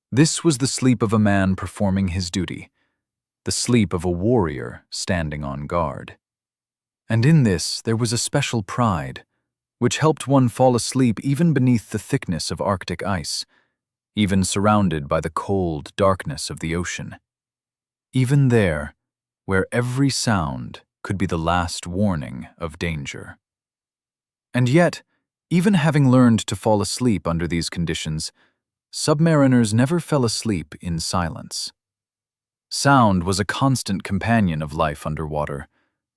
This was the sleep of a man performing his duty, the sleep of a warrior standing on guard. And in this there was a special pride, which helped one fall asleep even beneath the thickness of Arctic ice, even surrounded by the cold darkness of the ocean. Even there, where every sound could be the last warning of danger. And yet, even having learned to fall asleep under these conditions, submariners never fell asleep in silence. Sound was a constant companion of life underwater,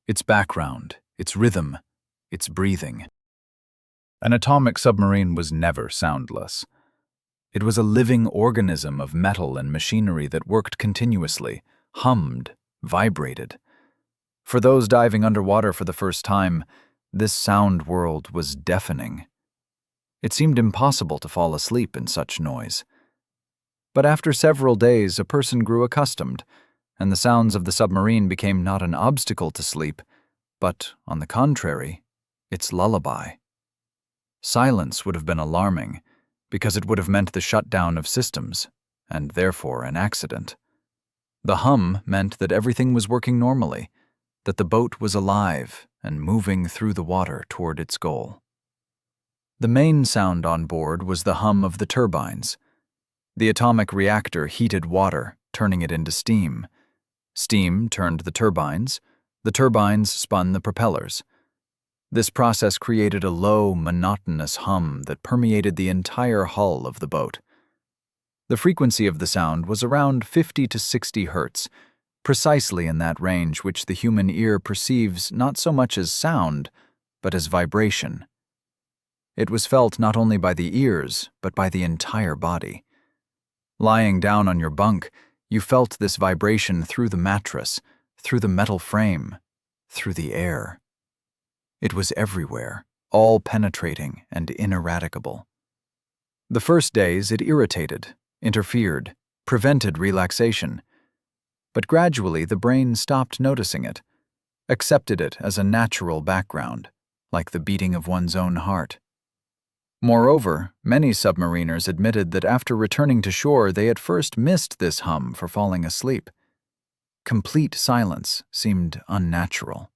its background, its rhythm, its breathing. An atomic submarine was never soundless. It was a living organism of metal and machinery that worked continuously, hummed, vibrated. For those diving underwater for the first time, this sound world was deafening. It seemed impossible to fall asleep in such noise. But after several days, a person grew accustomed, and the sounds of the submarine became not an obstacle to sleep, but, on the contrary, its lullaby. Silence would have been alarming, because it would have meant the shutdown of systems, and therefore an accident. The hum meant that everything was working normally, that the boat was alive and moving through the water toward its goal. The main sound on board was the hum of the turbines. The atomic reactor heated water, turning it into steam. Steam turned the turbines spun the propellers. This process created a low, monotonous hum that permeated the entire hull of the boat. The frequency of the sound was around 50 to 60 hertz, precisely in that range which the human ear perceives not so much as sound, but as vibration. It was felt not only by the ears, but by the entire body. Lying down on your bunk, you felt this vibration through the mattress, through the metal frame, through the air. It was everywhere, all-penetrating and ineradicable. The first days it irritated, interfered, prevented relaxation. But gradually the brain stopped noticing it, accepted it as a natural background, like the beating of one's own heart. Moreover, many submariners admitted that after returning to shore they at first missed this hum for falling asleep. Complete silence seemed unnatural.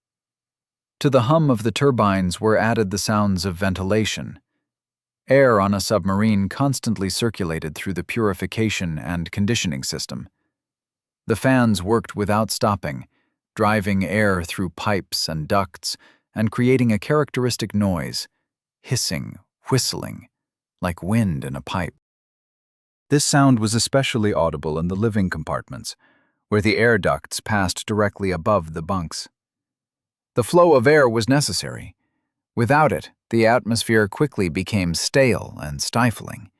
To the hum of the turbines were added the sounds of ventilation. Air on a submarine constantly circulated through the purification and conditioning system. The fans worked without stopping, driving air through pipes and ducts and creating a characteristic noise, hissing, whistling, like wind in a pipe. This sound was especially audible in the living compartments, where the air ducts passed directly above the bunks. The flow of air was necessary. Without it, the atmosphere quickly became stale and stifling.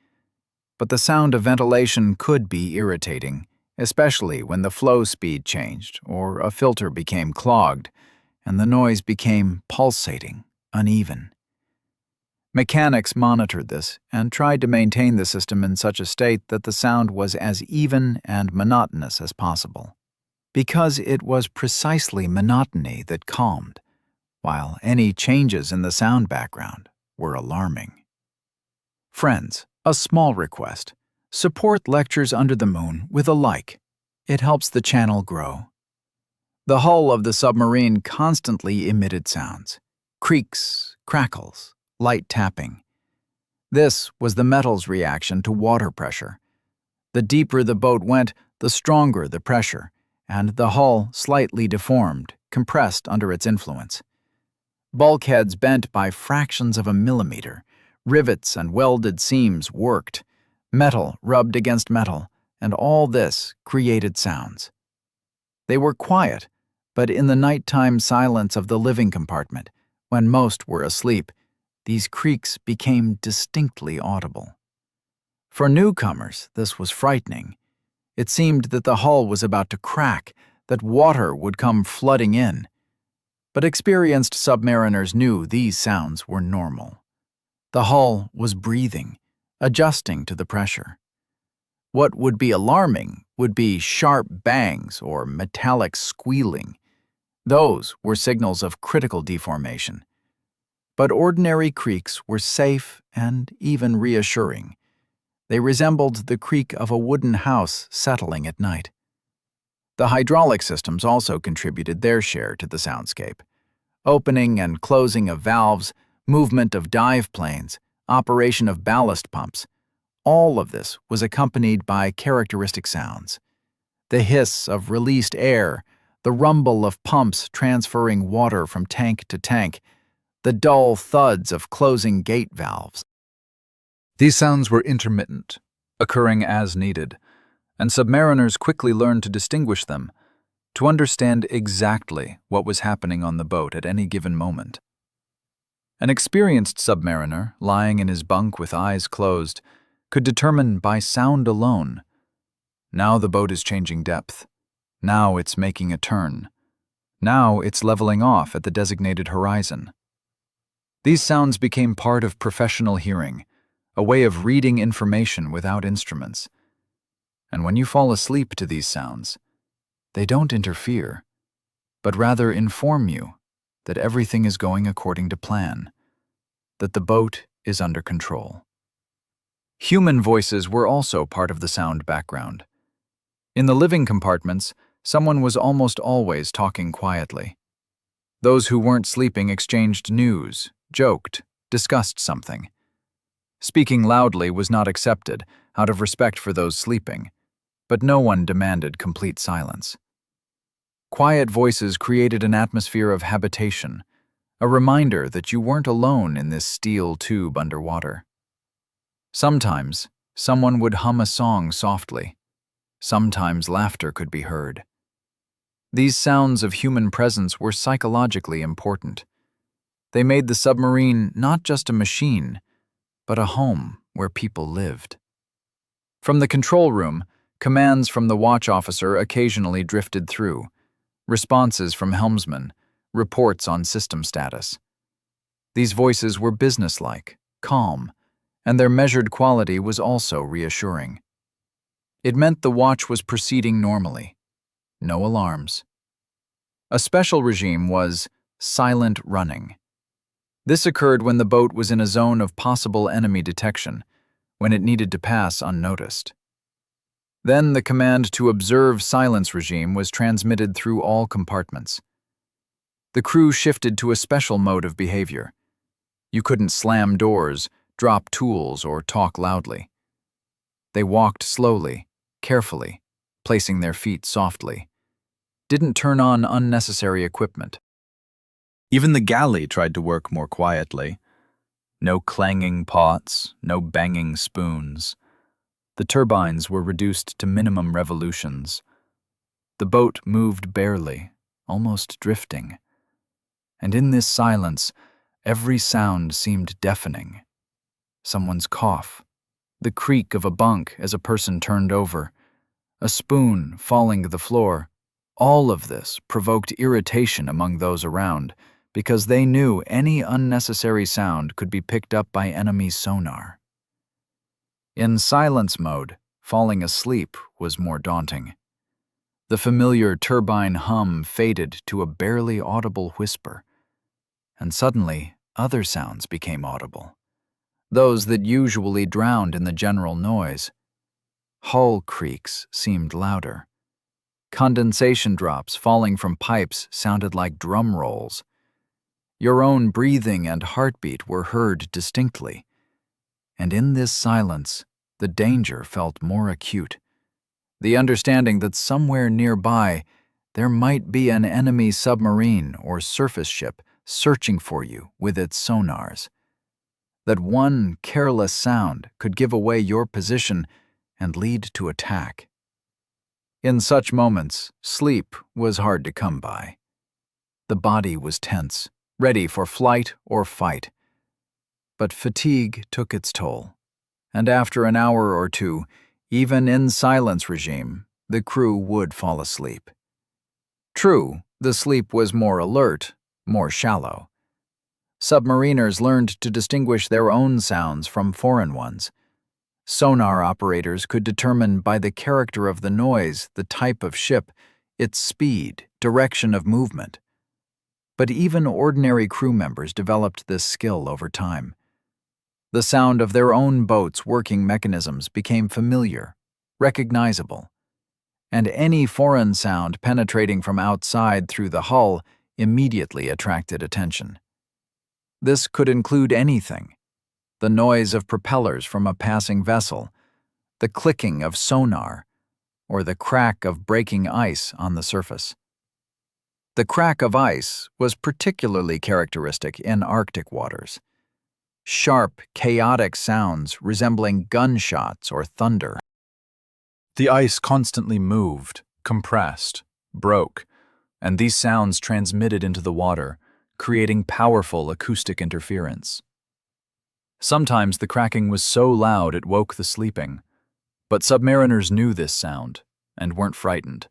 But the sound of ventilation could be irritating, especially when the flow speed changed or a filter became clogged, and the noise became pulsating, uneven. Mechanics monitored this and tried to maintain the system in such a state that the sound was as even and monotonous as possible, because it was precisely monotony that calmed, while any changes in the sound background were alarming. Friends, a small request. Support Lectures Under the Moon with a like. It helps the channel grow. The hull of the submarine constantly emitted sounds, creaks, crackles, light tapping. This was the metal's reaction to water pressure. The deeper the boat went, the stronger the pressure, and the hull slightly deformed, compressed under its influence. Bulkheads bent by fractions of a millimeter, rivets and welded seams worked, metal rubbed against metal, and all this created sounds. They were quiet, but in the nighttime silence of the living compartment, when most were asleep, these creaks became distinctly audible. For newcomers, this was frightening. It seemed that the hull was about to crack, that water would come flooding in. But experienced submariners knew these sounds were normal. The hull was breathing, adjusting to the pressure. What would be alarming would be sharp bangs or metallic squealing. Those were signals of critical deformation. But ordinary creaks were safe and even reassuring. They resembled the creak of a wooden house settling at night. The hydraulic systems also contributed their share to the soundscape. Opening and closing of valves, movement of dive planes, operation of ballast pumps, all of this was accompanied by characteristic sounds. The hiss of released air, the rumble of pumps transferring water from tank to tank, the dull thuds of closing gate valves. These sounds were intermittent, occurring as needed, and submariners quickly learned to distinguish them, to understand exactly what was happening on the boat at any given moment. An experienced submariner, lying in his bunk with eyes closed, could determine by sound alone, now the boat is changing depth, now it's making a turn, now it's leveling off at the designated horizon. These sounds became part of professional hearing, a way of reading information without instruments. And when you fall asleep to these sounds, they don't interfere, but rather inform you that everything is going according to plan, that the boat is under control. Human voices were also part of the sound background. In the living compartments, someone was almost always talking quietly. Those who weren't sleeping exchanged news, joked, discussed something. Speaking loudly was not accepted, out of respect for those sleeping, but no one demanded complete silence. Quiet voices created an atmosphere of habitation, a reminder that you weren't alone in this steel tube underwater. Sometimes, someone would hum a song softly. Sometimes laughter could be heard. These sounds of human presence were psychologically important. They made the submarine not just a machine, but a home where people lived. From the control room, commands from the watch officer occasionally drifted through, responses from helmsmen, reports on system status. These voices were businesslike, calm, and their measured quality was also reassuring. It meant the watch was proceeding normally. No alarms. A special regime was silent running. This occurred when the boat was in a zone of possible enemy detection, when it needed to pass unnoticed. Then the command to observe silence regime was transmitted through all compartments. The crew shifted to a special mode of behavior. You couldn't slam doors, drop tools, or talk loudly. They walked slowly, carefully, placing their feet softly. Didn't turn on unnecessary equipment. Even the galley tried to work more quietly. No clanging pots, no banging spoons. The turbines were reduced to minimum revolutions. The boat moved barely, almost drifting. And in this silence, every sound seemed deafening. Someone's cough, the creak of a bunk as a person turned over, a spoon falling to the floor. All of this provoked irritation among those around, because they knew any unnecessary sound could be picked up by enemy sonar. In silence mode, falling asleep was more daunting. The familiar turbine hum faded to a barely audible whisper, and suddenly other sounds became audible, those that usually drowned in the general noise. Hull creaks seemed louder. Condensation drops falling from pipes sounded like drum rolls. Your own breathing and heartbeat were heard distinctly. And in this silence, the danger felt more acute. The understanding that somewhere nearby there might be an enemy submarine or surface ship searching for you with its sonars. That one careless sound could give away your position and lead to attack. In such moments, sleep was hard to come by. The body was tense, ready for flight or fight. But fatigue took its toll, and after an hour or two, even in silence regime, the crew would fall asleep. True, the sleep was more alert, more shallow. Submariners learned to distinguish their own sounds from foreign ones. Sonar operators could determine by the character of the noise the type of ship, its speed, direction of movement. But even ordinary crew members developed this skill over time. The sound of their own boat's working mechanisms became familiar, recognizable, and any foreign sound penetrating from outside through the hull immediately attracted attention. This could include anything: the noise of propellers from a passing vessel, the clicking of sonar, or the crack of breaking ice on the surface. The crack of ice was particularly characteristic in Arctic waters. Sharp, chaotic sounds resembling gunshots or thunder. The ice constantly moved, compressed, broke, and these sounds transmitted into the water, creating powerful acoustic interference. Sometimes the cracking was so loud it woke the sleeping, but submariners knew this sound and weren't frightened.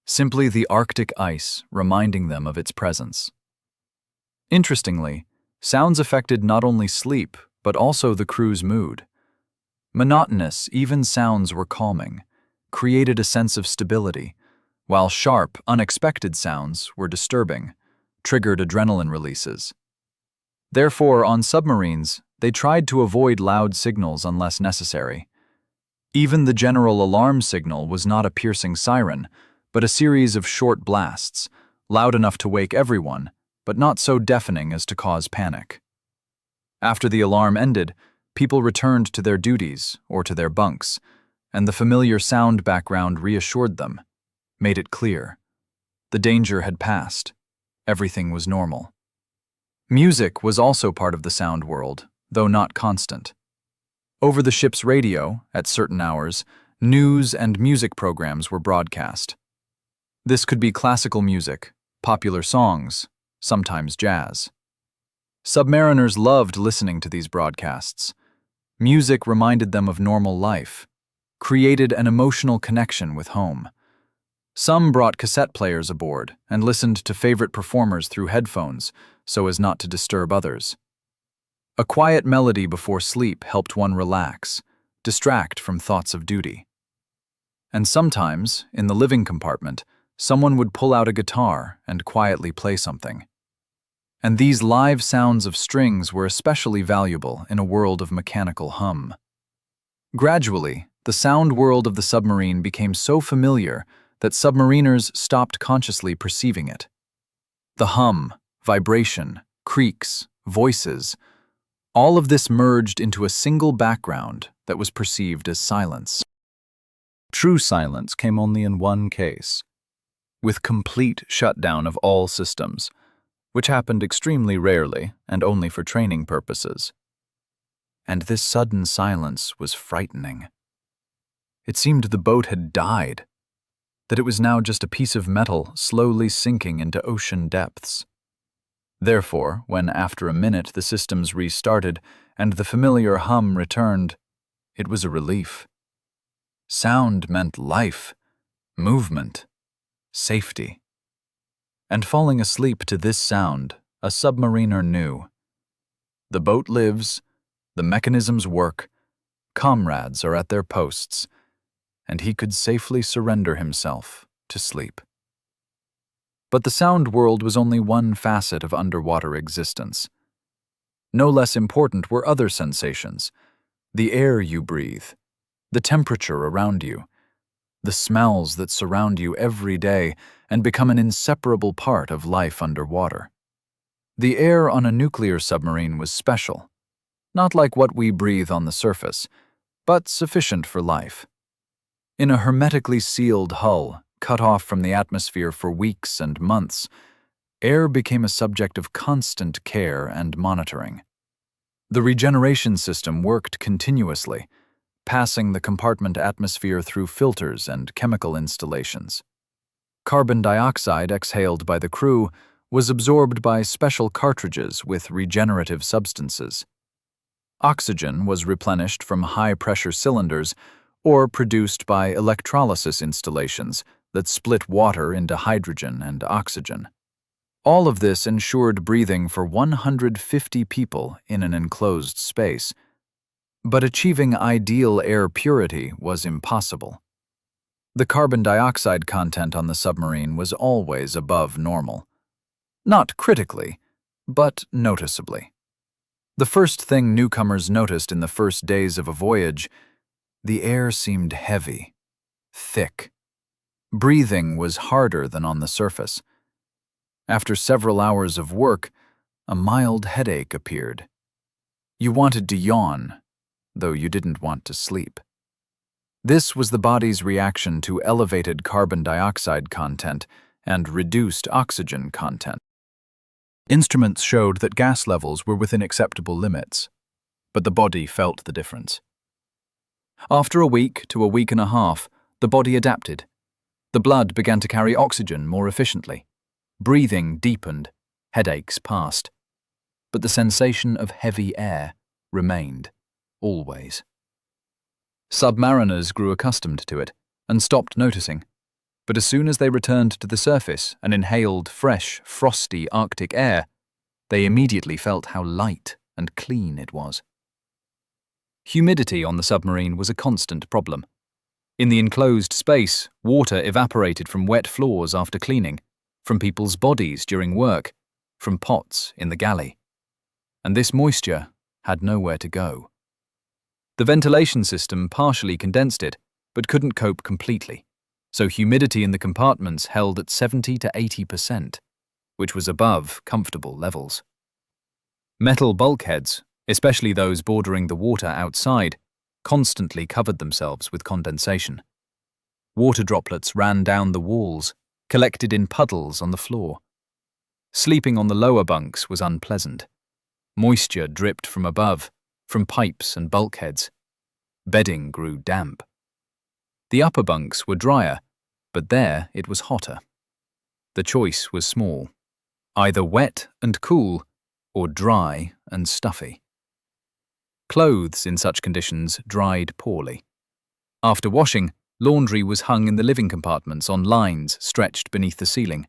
Simply the Arctic ice reminding them of its presence. Interestingly, sounds affected not only sleep, but also the crew's mood. Monotonous, even sounds were calming, created a sense of stability, while sharp, unexpected sounds were disturbing, triggered adrenaline releases. Therefore, on submarines, they tried to avoid loud signals unless necessary. Even the general alarm signal was not a piercing siren, but a series of short blasts, loud enough to wake everyone, but not so deafening as to cause panic. After the alarm ended, people returned to their duties or to their bunks, and the familiar sound background reassured them, made it clear. The danger had passed. Everything was normal. Music was also part of the sound world, though not constant. Over the ship's radio, at certain hours, news and music programs were broadcast. This could be classical music, popular songs, sometimes jazz. Submariners loved listening to these broadcasts. Music reminded them of normal life, created an emotional connection with home. Some brought cassette players aboard and listened to favorite performers through headphones so as not to disturb others. A quiet melody before sleep helped one relax, distract from thoughts of duty. And sometimes, in the living compartment, someone would pull out a guitar and quietly play something. And these live sounds of strings were especially valuable in a world of mechanical hum. Gradually, the sound world of the submarine became so familiar that submariners stopped consciously perceiving it. The hum, vibration, creaks, voices, all of this merged into a single background that was perceived as silence. True silence came only in one case, with complete shutdown of all systems, which happened extremely rarely and only for training purposes. And this sudden silence was frightening. It seemed the boat had died, that it was now just a piece of metal slowly sinking into ocean depths. Therefore, when after a minute the systems restarted and the familiar hum returned, it was a relief. Sound meant life, movement, safety. And falling asleep to this sound, a submariner knew. The boat lives, the mechanisms work, comrades are at their posts, and he could safely surrender himself to sleep. But the sound world was only one facet of underwater existence. No less important were other sensations: the air you breathe, the temperature around you, the smells that surround you every day and become an inseparable part of life underwater. The air on a nuclear submarine was special, not like what we breathe on the surface, but sufficient for life. In a hermetically sealed hull, cut off from the atmosphere for weeks and months, air became a subject of constant care and monitoring. The regeneration system worked continuously, passing the compartment atmosphere through filters and chemical installations. Carbon dioxide exhaled by the crew was absorbed by special cartridges with regenerative substances. Oxygen was replenished from high-pressure cylinders or produced by electrolysis installations that split water into hydrogen and oxygen. All of this ensured breathing for 150 people in an enclosed space, but achieving ideal air purity was impossible. The carbon dioxide content on the submarine was always above normal. Not critically, but noticeably. The first thing newcomers noticed in the first days of a voyage, the air seemed heavy, thick. Breathing was harder than on the surface. After several hours of work, a mild headache appeared. You wanted to yawn, though you didn't want to sleep. This was the body's reaction to elevated carbon dioxide content and reduced oxygen content. Instruments showed that gas levels were within acceptable limits, but the body felt the difference. After a week to a week and a half, the body adapted. The blood began to carry oxygen more efficiently. Breathing deepened, headaches passed. But the sensation of heavy air remained, always. Submariners grew accustomed to it and stopped noticing. But as soon as they returned to the surface and inhaled fresh, frosty Arctic air, they immediately felt how light and clean it was. Humidity on the submarine was a constant problem. In the enclosed space, water evaporated from wet floors after cleaning, from people's bodies during work, from pots in the galley. And this moisture had nowhere to go. The ventilation system partially condensed it, but couldn't cope completely, so humidity in the compartments held at 70 to 80%, which was above comfortable levels. Metal bulkheads, especially those bordering the water outside, constantly covered themselves with condensation. Water droplets ran down the walls, collected in puddles on the floor. Sleeping on the lower bunks was unpleasant. Moisture dripped from above, from pipes and bulkheads. Bedding grew damp. The upper bunks were drier, but there it was hotter. The choice was small, either wet and cool or dry and stuffy. Clothes in such conditions dried poorly. After washing, laundry was hung in the living compartments on lines stretched beneath the ceiling,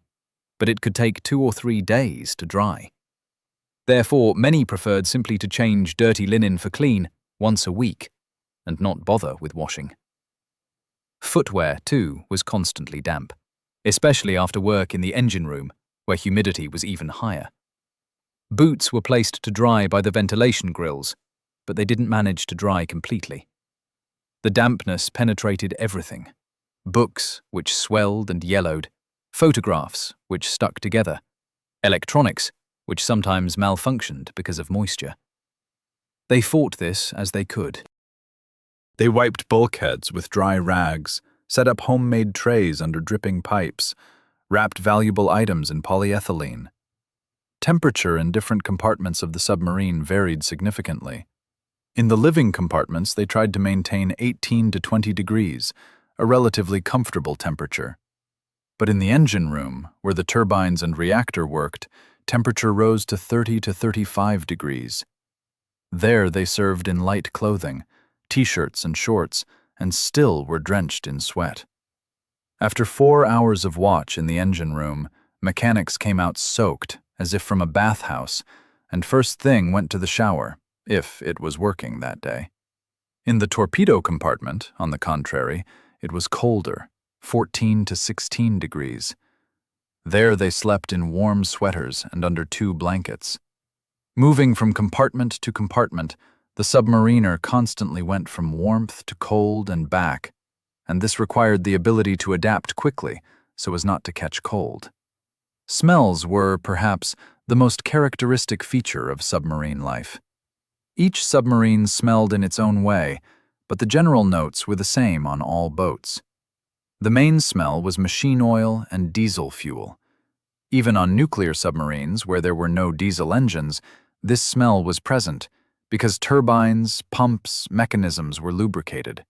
but it could take 2 or 3 days to dry. Therefore, many preferred simply to change dirty linen for clean once a week and not bother with washing. Footwear, too, was constantly damp, especially after work in the engine room, where humidity was even higher. Boots were placed to dry by the ventilation grills, but they didn't manage to dry completely. The dampness penetrated everything. Books, which swelled and yellowed, photographs, which stuck together, electronics, which sometimes malfunctioned because of moisture. They fought this as they could. They wiped bulkheads with dry rags, set up homemade trays under dripping pipes, wrapped valuable items in polyethylene. Temperature in different compartments of the submarine varied significantly. In the living compartments, they tried to maintain 18 to 20 degrees, a relatively comfortable temperature. But in the engine room, where the turbines and reactor worked, temperature rose to 30 to 35 degrees. There they served in light clothing, t-shirts and shorts, and still were drenched in sweat. After 4 hours of watch in the engine room, mechanics came out soaked, as if from a bathhouse, and first thing went to the shower, if it was working that day. In the torpedo compartment, on the contrary, it was colder, 14 to 16 degrees. There they slept in warm sweaters and under 2 blankets. Moving from compartment to compartment, the submariner constantly went from warmth to cold and back, and this required the ability to adapt quickly so as not to catch cold. Smells were, perhaps, the most characteristic feature of submarine life. Each submarine smelled in its own way, but the general notes were the same on all boats. The main smell was machine oil and diesel fuel. Even on nuclear submarines, where there were no diesel engines, this smell was present, because turbines, pumps, mechanisms were lubricated.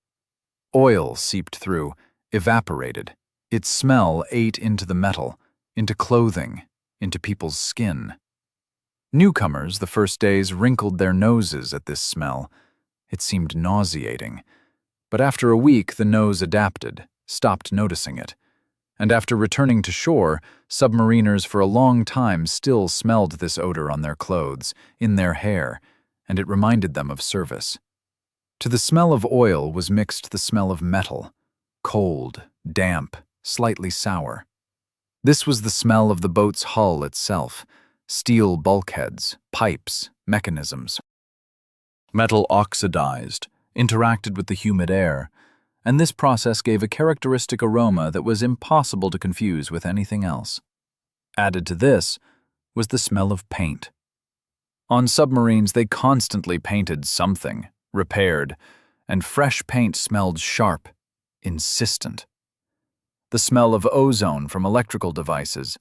Oil seeped through, evaporated. Its smell ate into the metal, into clothing, into people's skin. Newcomers the first days wrinkled their noses at this smell. It seemed nauseating. But after a week, the nose adapted, stopped noticing it. And after returning to shore, submariners for a long time still smelled this odor on their clothes, in their hair, and it reminded them of service. To the smell of oil was mixed the smell of metal, cold, damp, slightly sour. This was the smell of the boat's hull itself, steel bulkheads, pipes, mechanisms. Metal oxidized, interacted with the humid air, and this process gave a characteristic aroma that was impossible to confuse with anything else. Added to this was the smell of paint. On submarines, they constantly painted something, repaired, and fresh paint smelled sharp, insistent. the smell of ozone from electrical devices,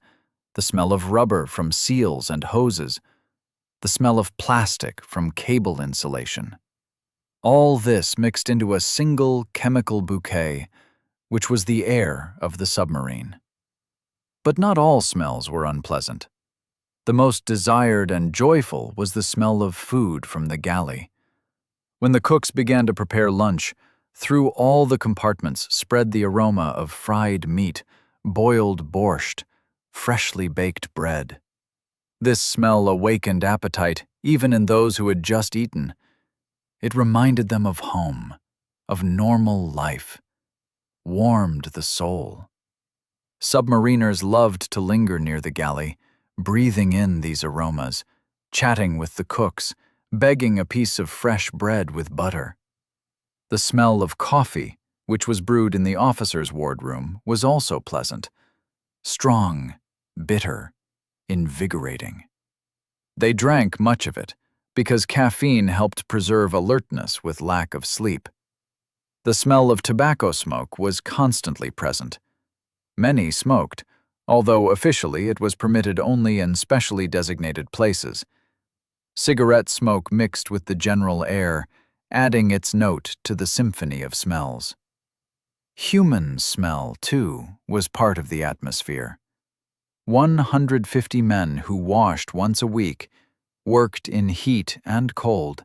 the smell of rubber from seals and hoses, the smell of plastic from cable insulation. All this mixed into a single chemical bouquet, which was the air of the submarine. But not all smells were unpleasant. The most desired and joyful was the smell of food from the galley. When the cooks began to prepare lunch, through all the compartments spread the aroma of fried meat, boiled borscht, freshly baked bread. This smell awakened appetite even in those who had just eaten. It reminded them of home, of normal life, warmed the soul. Submariners loved to linger near the galley, breathing in these aromas, chatting with the cooks, begging a piece of fresh bread with butter. The smell of coffee, which was brewed in the officers' wardroom, was also pleasant. Strong, bitter, invigorating. They drank much of it, because caffeine helped preserve alertness with lack of sleep. The smell of tobacco smoke was constantly present. Many smoked, although officially it was permitted only in specially designated places. Cigarette smoke mixed with the general air, adding its note to the symphony of smells. Human smell, too, was part of the atmosphere. 150 men who washed once a week, worked in heat and cold,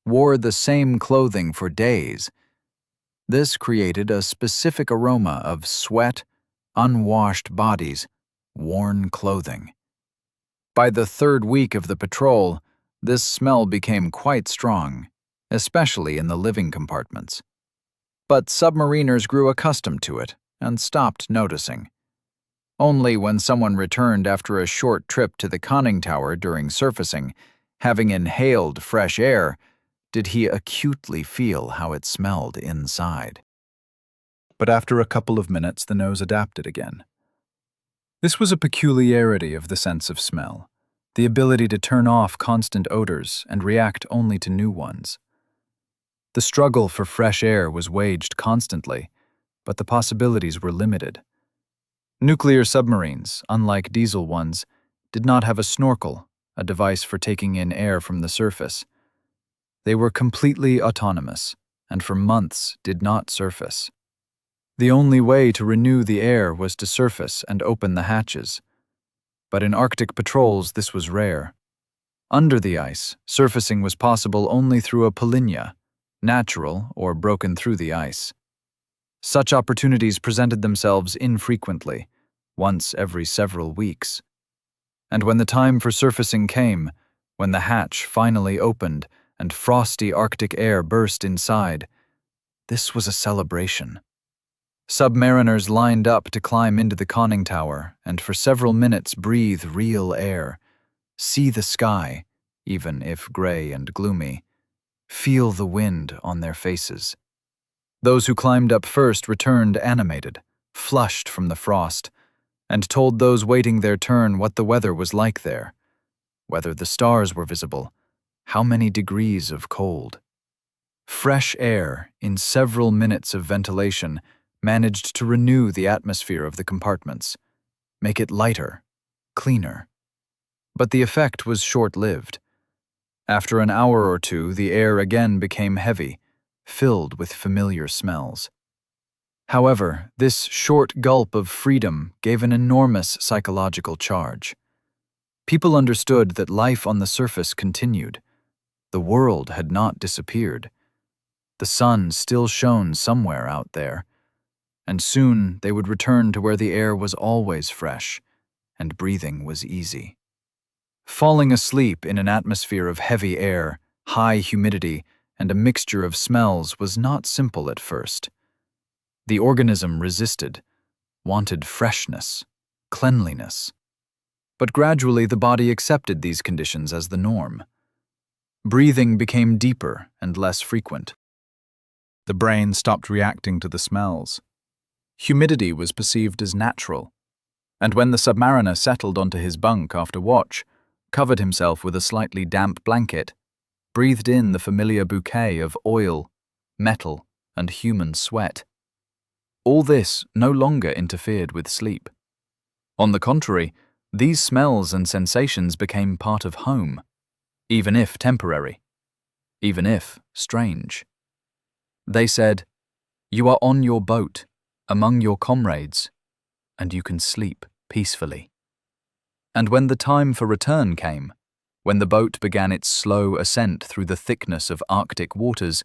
wore the same clothing for days. This created a specific aroma of sweat, unwashed bodies, worn clothing. By the third week of the patrol, this smell became quite strong, especially in the living compartments. But submariners grew accustomed to it and stopped noticing. Only when someone returned after a short trip to the conning tower during surfacing, having inhaled fresh air, did he acutely feel how it smelled inside. But after a couple of minutes, the nose adapted again. This was a peculiarity of the sense of smell, the ability to turn off constant odors and react only to new ones. The struggle for fresh air was waged constantly, but the possibilities were limited. Nuclear submarines, unlike diesel ones, did not have a snorkel, a device for taking in air from the surface. They were completely autonomous, and for months did not surface. The only way to renew the air was to surface and open the hatches. But in Arctic patrols, this was rare. Under the ice, surfacing was possible only through a polynya, natural or broken through the ice. Such opportunities presented themselves infrequently, once every several weeks. And when the time for surfacing came, when the hatch finally opened and frosty Arctic air burst inside, this was a celebration. Submariners lined up to climb into the conning tower and for several minutes breathe real air, see the sky, even if gray and gloomy, feel the wind on their faces. Those who climbed up first returned animated, flushed from the frost, and told those waiting their turn what the weather was like there, whether the stars were visible, how many degrees of cold. Fresh air, in several minutes of ventilation, managed to renew the atmosphere of the compartments, make it lighter, cleaner. But the effect was short-lived. After an hour or two, the air again became heavy, filled with familiar smells. However, this short gulp of freedom gave an enormous psychological charge. People understood that life on the surface continued. The world had not disappeared. The sun still shone somewhere out there, and soon they would return to where the air was always fresh and breathing was easy. Falling asleep in an atmosphere of heavy air, high humidity, and a mixture of smells was not simple at first. The organism resisted, wanted freshness, cleanliness. But gradually the body accepted these conditions as the norm. Breathing became deeper and less frequent. The brain stopped reacting to the smells. Humidity was perceived as natural, and when the submariner settled onto his bunk after watch, covered himself with a slightly damp blanket, breathed in the familiar bouquet of oil, metal, and human sweat, All this no longer interfered with sleep. On the contrary, these smells and sensations became part of home, even if temporary, even if strange. They said, "You are on your boat, among your comrades, and you can sleep peacefully." And when the time for return came, when the boat began its slow ascent through the thickness of Arctic waters,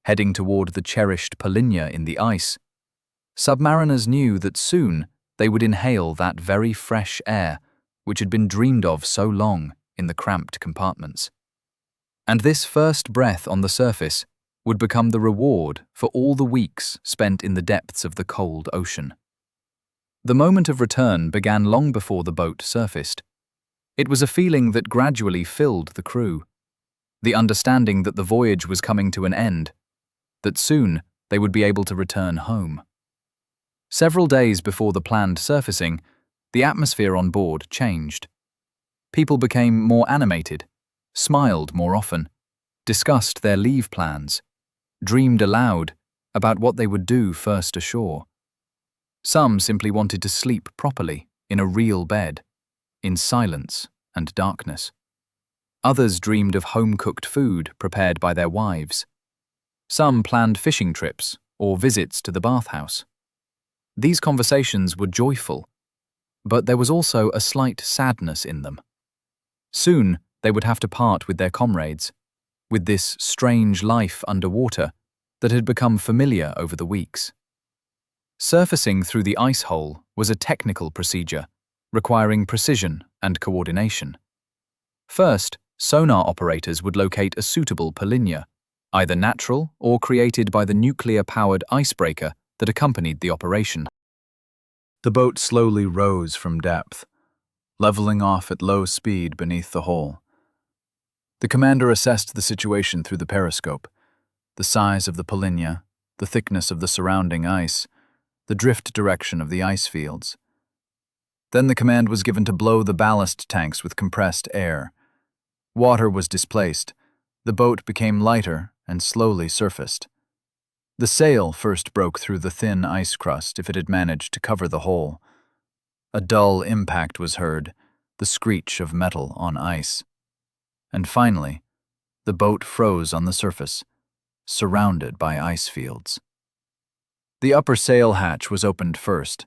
heading toward the cherished Polhynia in the ice, submariners knew that soon they would inhale that very fresh air which had been dreamed of so long in the cramped compartments. And this first breath on the surface would become the reward for all the weeks spent in the depths of the cold ocean. The moment of return began long before the boat surfaced. It was a feeling that gradually filled the crew, the understanding that the voyage was coming to an end, that soon they would be able to return home. Several days before the planned surfacing, the atmosphere on board changed. People became more animated, smiled more often, discussed their leave plans, dreamed aloud about what they would do first ashore. Some simply wanted to sleep properly in a real bed, in silence and darkness. Others dreamed of home-cooked food prepared by their wives. Some planned fishing trips or visits to the bathhouse. These conversations were joyful, but there was also a slight sadness in them. Soon they would have to part with their comrades, with this strange life underwater that had become familiar over the weeks. Surfacing through the ice hole was a technical procedure, requiring precision and coordination. First, sonar operators would locate a suitable Polhynia, either natural or created by the nuclear-powered icebreaker that accompanied the operation. The boat slowly rose from depth, leveling off at low speed beneath the hole. The commander assessed the situation through the periscope, the size of the Polhynia, the thickness of the surrounding ice, the drift direction of the ice fields. Then the command was given to blow the ballast tanks with compressed air. Water was displaced. The boat became lighter and slowly surfaced. The sail first broke through the thin ice crust if it had managed to cover the hole. A dull impact was heard, the screech of metal on ice. And finally, the boat froze on the surface, surrounded by ice fields. The upper sail hatch was opened first.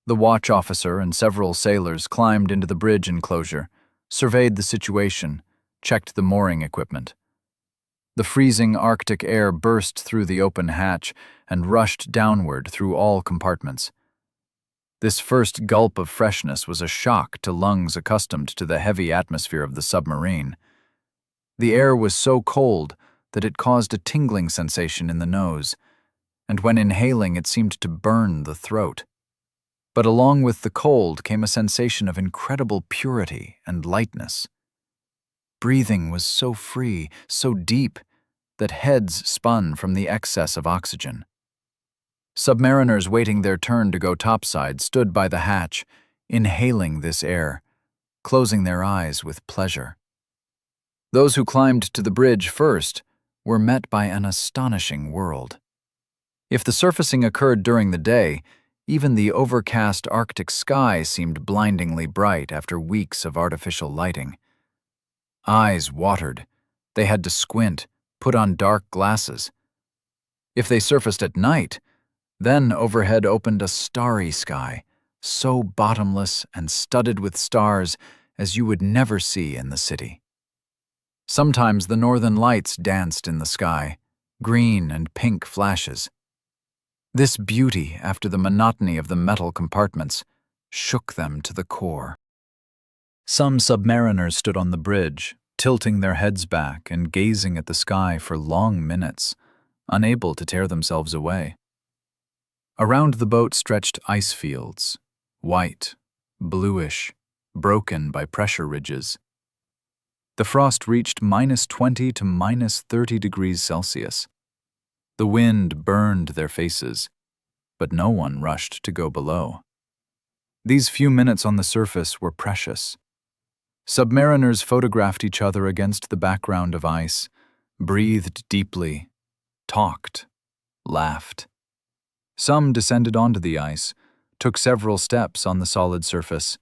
The watch officer and several sailors climbed into the bridge enclosure, surveyed the situation, checked the mooring equipment. The freezing Arctic air burst through the open hatch and rushed downward through all compartments. This first gulp of freshness was a shock to lungs accustomed to the heavy atmosphere of the submarine. The air was so cold that it caused a tingling sensation in the nose, and when inhaling it seemed to burn the throat. But along with the cold came a sensation of incredible purity and lightness. Breathing was so free, so deep, that heads spun from the excess of oxygen. Submariners waiting their turn to go topside stood by the hatch, inhaling this air, closing their eyes with pleasure. Those who climbed to the bridge first were met by an astonishing world. If the surfacing occurred during the day, even the overcast Arctic sky seemed blindingly bright after weeks of artificial lighting. Eyes watered. They had to squint, put on dark glasses. If they surfaced at night, then overhead opened a starry sky, so bottomless and studded with stars as you would never see in the city. Sometimes the northern lights danced in the sky, green and pink flashes. This beauty, after the monotony of the metal compartments, shook them to the core. Some submariners stood on the bridge, tilting their heads back and gazing at the sky for long minutes, unable to tear themselves away. Around the boat stretched ice fields, white, bluish, broken by pressure ridges. The frost reached -20 to -30 degrees Celsius. The wind burned their faces, but no one rushed to go below. These few minutes on the surface were precious. Submariners photographed each other against the background of ice, breathed deeply, talked, laughed. Some descended onto the ice, took several steps on the solid surface.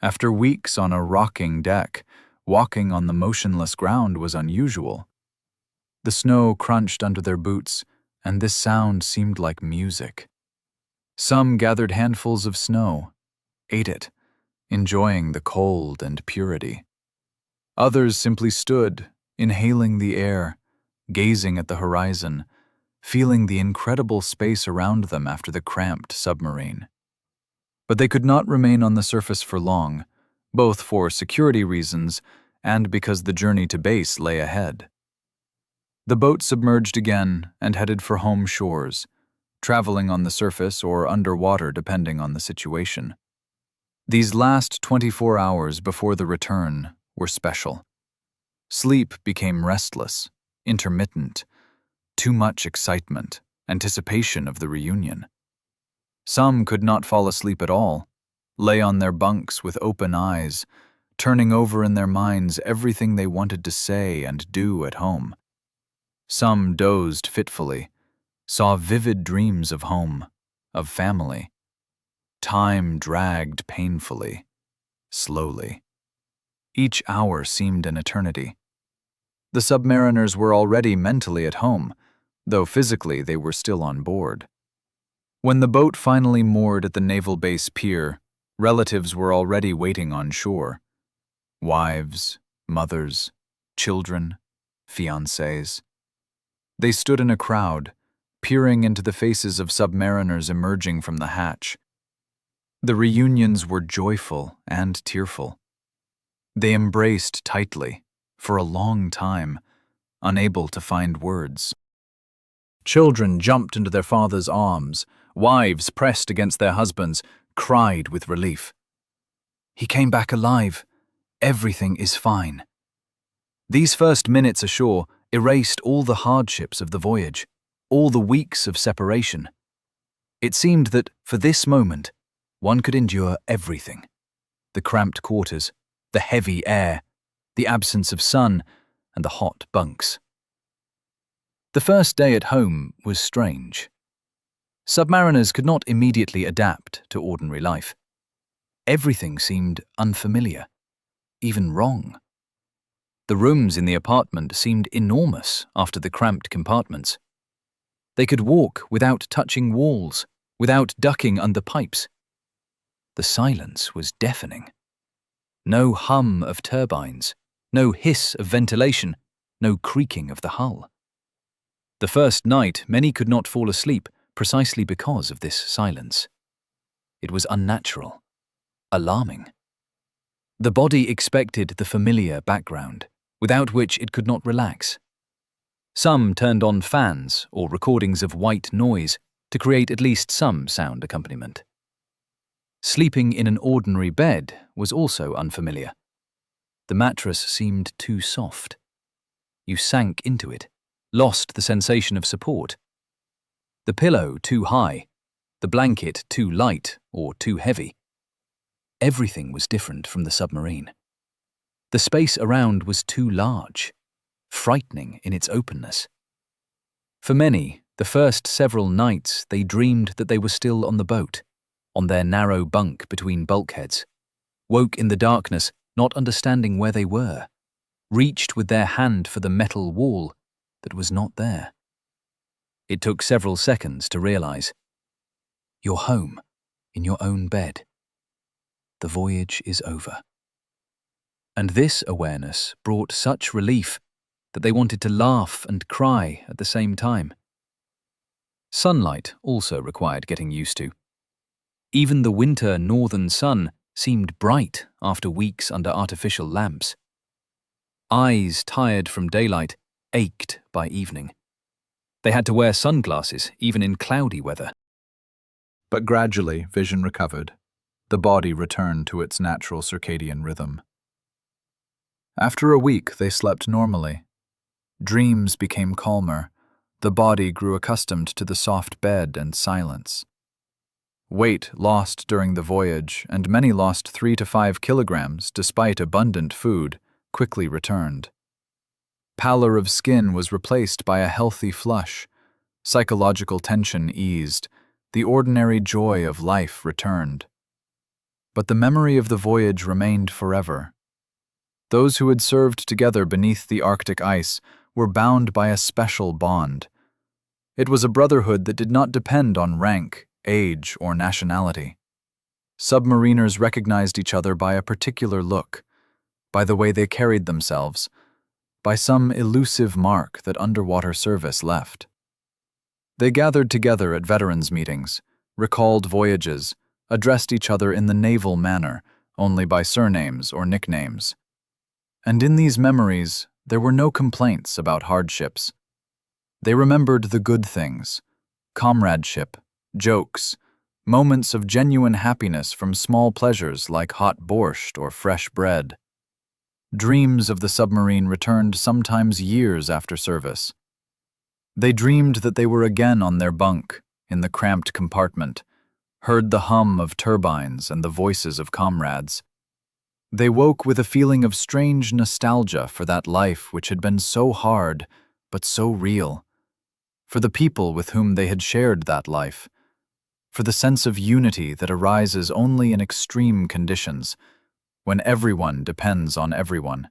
After weeks on a rocking deck, walking on the motionless ground was unusual. The snow crunched under their boots, and this sound seemed like music. Some gathered handfuls of snow, ate it, enjoying the cold and purity. Others simply stood, inhaling the air, gazing at the horizon, feeling the incredible space around them after the cramped submarine. But they could not remain on the surface for long, both for security reasons and because the journey to base lay ahead. The boat submerged again and headed for home shores, traveling on the surface or underwater depending on the situation. These last 24 hours before the return were special. Sleep became restless, intermittent, too much excitement, anticipation of the reunion. Some could not fall asleep at all, lay on their bunks with open eyes, turning over in their minds everything they wanted to say and do at home. Some dozed fitfully, saw vivid dreams of home, of family. Time dragged painfully, slowly. Each hour seemed an eternity. The submariners were already mentally at home, though physically they were still on board. When the boat finally moored at the naval base pier, relatives were already waiting on shore. Wives, mothers, children, fiancés. They stood in a crowd, peering into the faces of submariners emerging from the hatch. The reunions were joyful and tearful. They embraced tightly, for a long time, unable to find words. Children jumped into their fathers' arms, wives pressed against their husbands, cried with relief. "He came back alive. Everything is fine." These first minutes ashore erased all the hardships of the voyage, all the weeks of separation. It seemed that, for this moment, one could endure everything. The cramped quarters, the heavy air, the absence of sun, and the hot bunks. The first day at home was strange. Submariners could not immediately adapt to ordinary life. Everything seemed unfamiliar, even wrong. The rooms in the apartment seemed enormous after the cramped compartments. They could walk without touching walls, without ducking under pipes. The silence was deafening. No hum of turbines, no hiss of ventilation, no creaking of the hull. The first night, many could not fall asleep precisely because of this silence. It was unnatural, alarming. The body expected the familiar background, without which it could not relax. Some turned on fans or recordings of white noise to create at least some sound accompaniment. Sleeping in an ordinary bed was also unfamiliar. The mattress seemed too soft. You sank into it, lost the sensation of support. The pillow too high, the blanket too light or too heavy. Everything was different from the submarine. The space around was too large, frightening in its openness. For many, the first several nights they dreamed that they were still on the boat, on their narrow bunk between bulkheads, woke in the darkness, not understanding where they were, reached with their hand for the metal wall that was not there. It took several seconds to realize. You're home, in your own bed. The voyage is over. And this awareness brought such relief that they wanted to laugh and cry at the same time. Sunlight also required getting used to. Even the winter northern sun seemed bright after weeks under artificial lamps. Eyes tired from daylight ached by evening. They had to wear sunglasses even in cloudy weather. But gradually, vision recovered. The body returned to its natural circadian rhythm. After a week, they slept normally. Dreams became calmer. The body grew accustomed to the soft bed and silence. Weight lost during the voyage, and many lost 3 to 5 kilograms despite abundant food, quickly returned. Pallor of skin was replaced by a healthy flush. Psychological tension eased, The ordinary joy of life returned. But the memory of the voyage remained forever. Those who had served together beneath the Arctic ice were bound by a special bond. It was a brotherhood that did not depend on rank, age, or nationality. Submariners recognized each other by a particular look, by the way they carried themselves, by some elusive mark that underwater service left. They gathered together at veterans' meetings, recalled voyages, addressed each other in the naval manner, only by surnames or nicknames. And in these memories, there were no complaints about hardships. They remembered the good things, comradeship, jokes, moments of genuine happiness from small pleasures like hot borscht or fresh bread. Dreams of the submarine returned sometimes years after service. They dreamed that they were again on their bunk, in the cramped compartment, heard the hum of turbines and the voices of comrades. They woke with a feeling of strange nostalgia for that life which had been so hard, but so real, for the people with whom they had shared that life, for the sense of unity that arises only in extreme conditions, when everyone depends on everyone,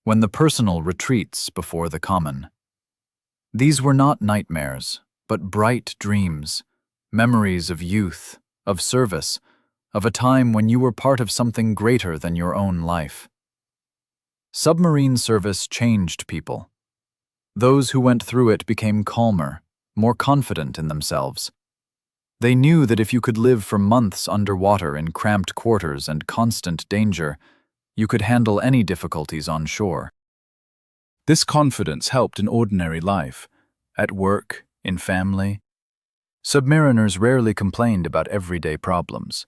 when the personal retreats before the common. These were not nightmares, but bright dreams, memories of youth, of service, of a time when you were part of something greater than your own life. Submarine service changed people. Those who went through it became calmer, more confident in themselves. They knew that if you could live for months underwater in cramped quarters and constant danger, you could handle any difficulties on shore. This confidence helped in ordinary life, at work, in family. Submariners rarely complained about everyday problems.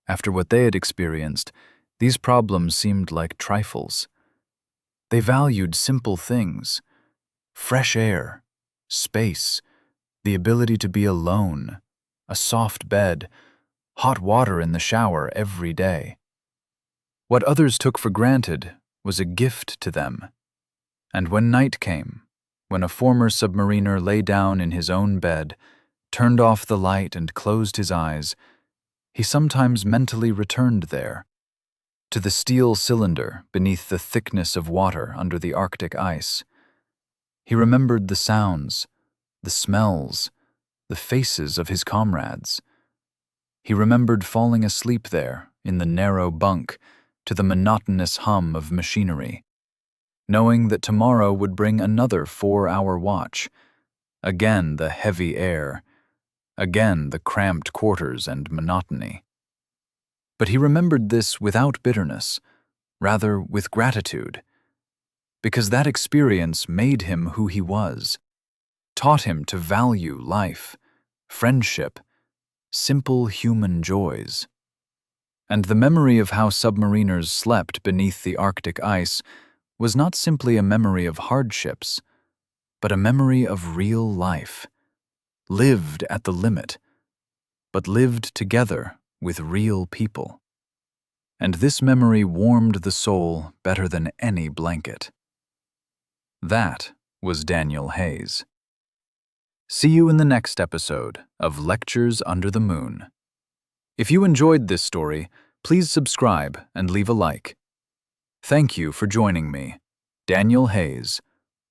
After what they had experienced, these problems seemed like trifles. They valued simple things: fresh air, space, the ability to be alone, a soft bed, hot water in the shower every day. What others took for granted was a gift to them. And when night came, when a former submariner lay down in his own bed, turned off the light and closed his eyes, he sometimes mentally returned there, to the steel cylinder beneath the thickness of water under the Arctic ice. He remembered the sounds, the smells, the faces of his comrades. He remembered falling asleep there, in the narrow bunk, to the monotonous hum of machinery, knowing that tomorrow would bring another 4-hour watch, again the heavy air, again the cramped quarters and monotony. But he remembered this without bitterness, rather with gratitude, because that experience made him who he was, taught him to value life, friendship, simple human joys. And the memory of how submariners slept beneath the Arctic ice was not simply a memory of hardships, but a memory of real life, lived at the limit, but lived together with real people. And this memory warmed the soul better than any blanket. That was Daniel Hayes. See you in the next episode of Lectures Under the Moon. If you enjoyed this story, please subscribe and leave a like. Thank you for joining me, Daniel Hayes,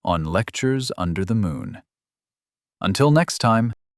on Lectures Under the Moon. Until next time.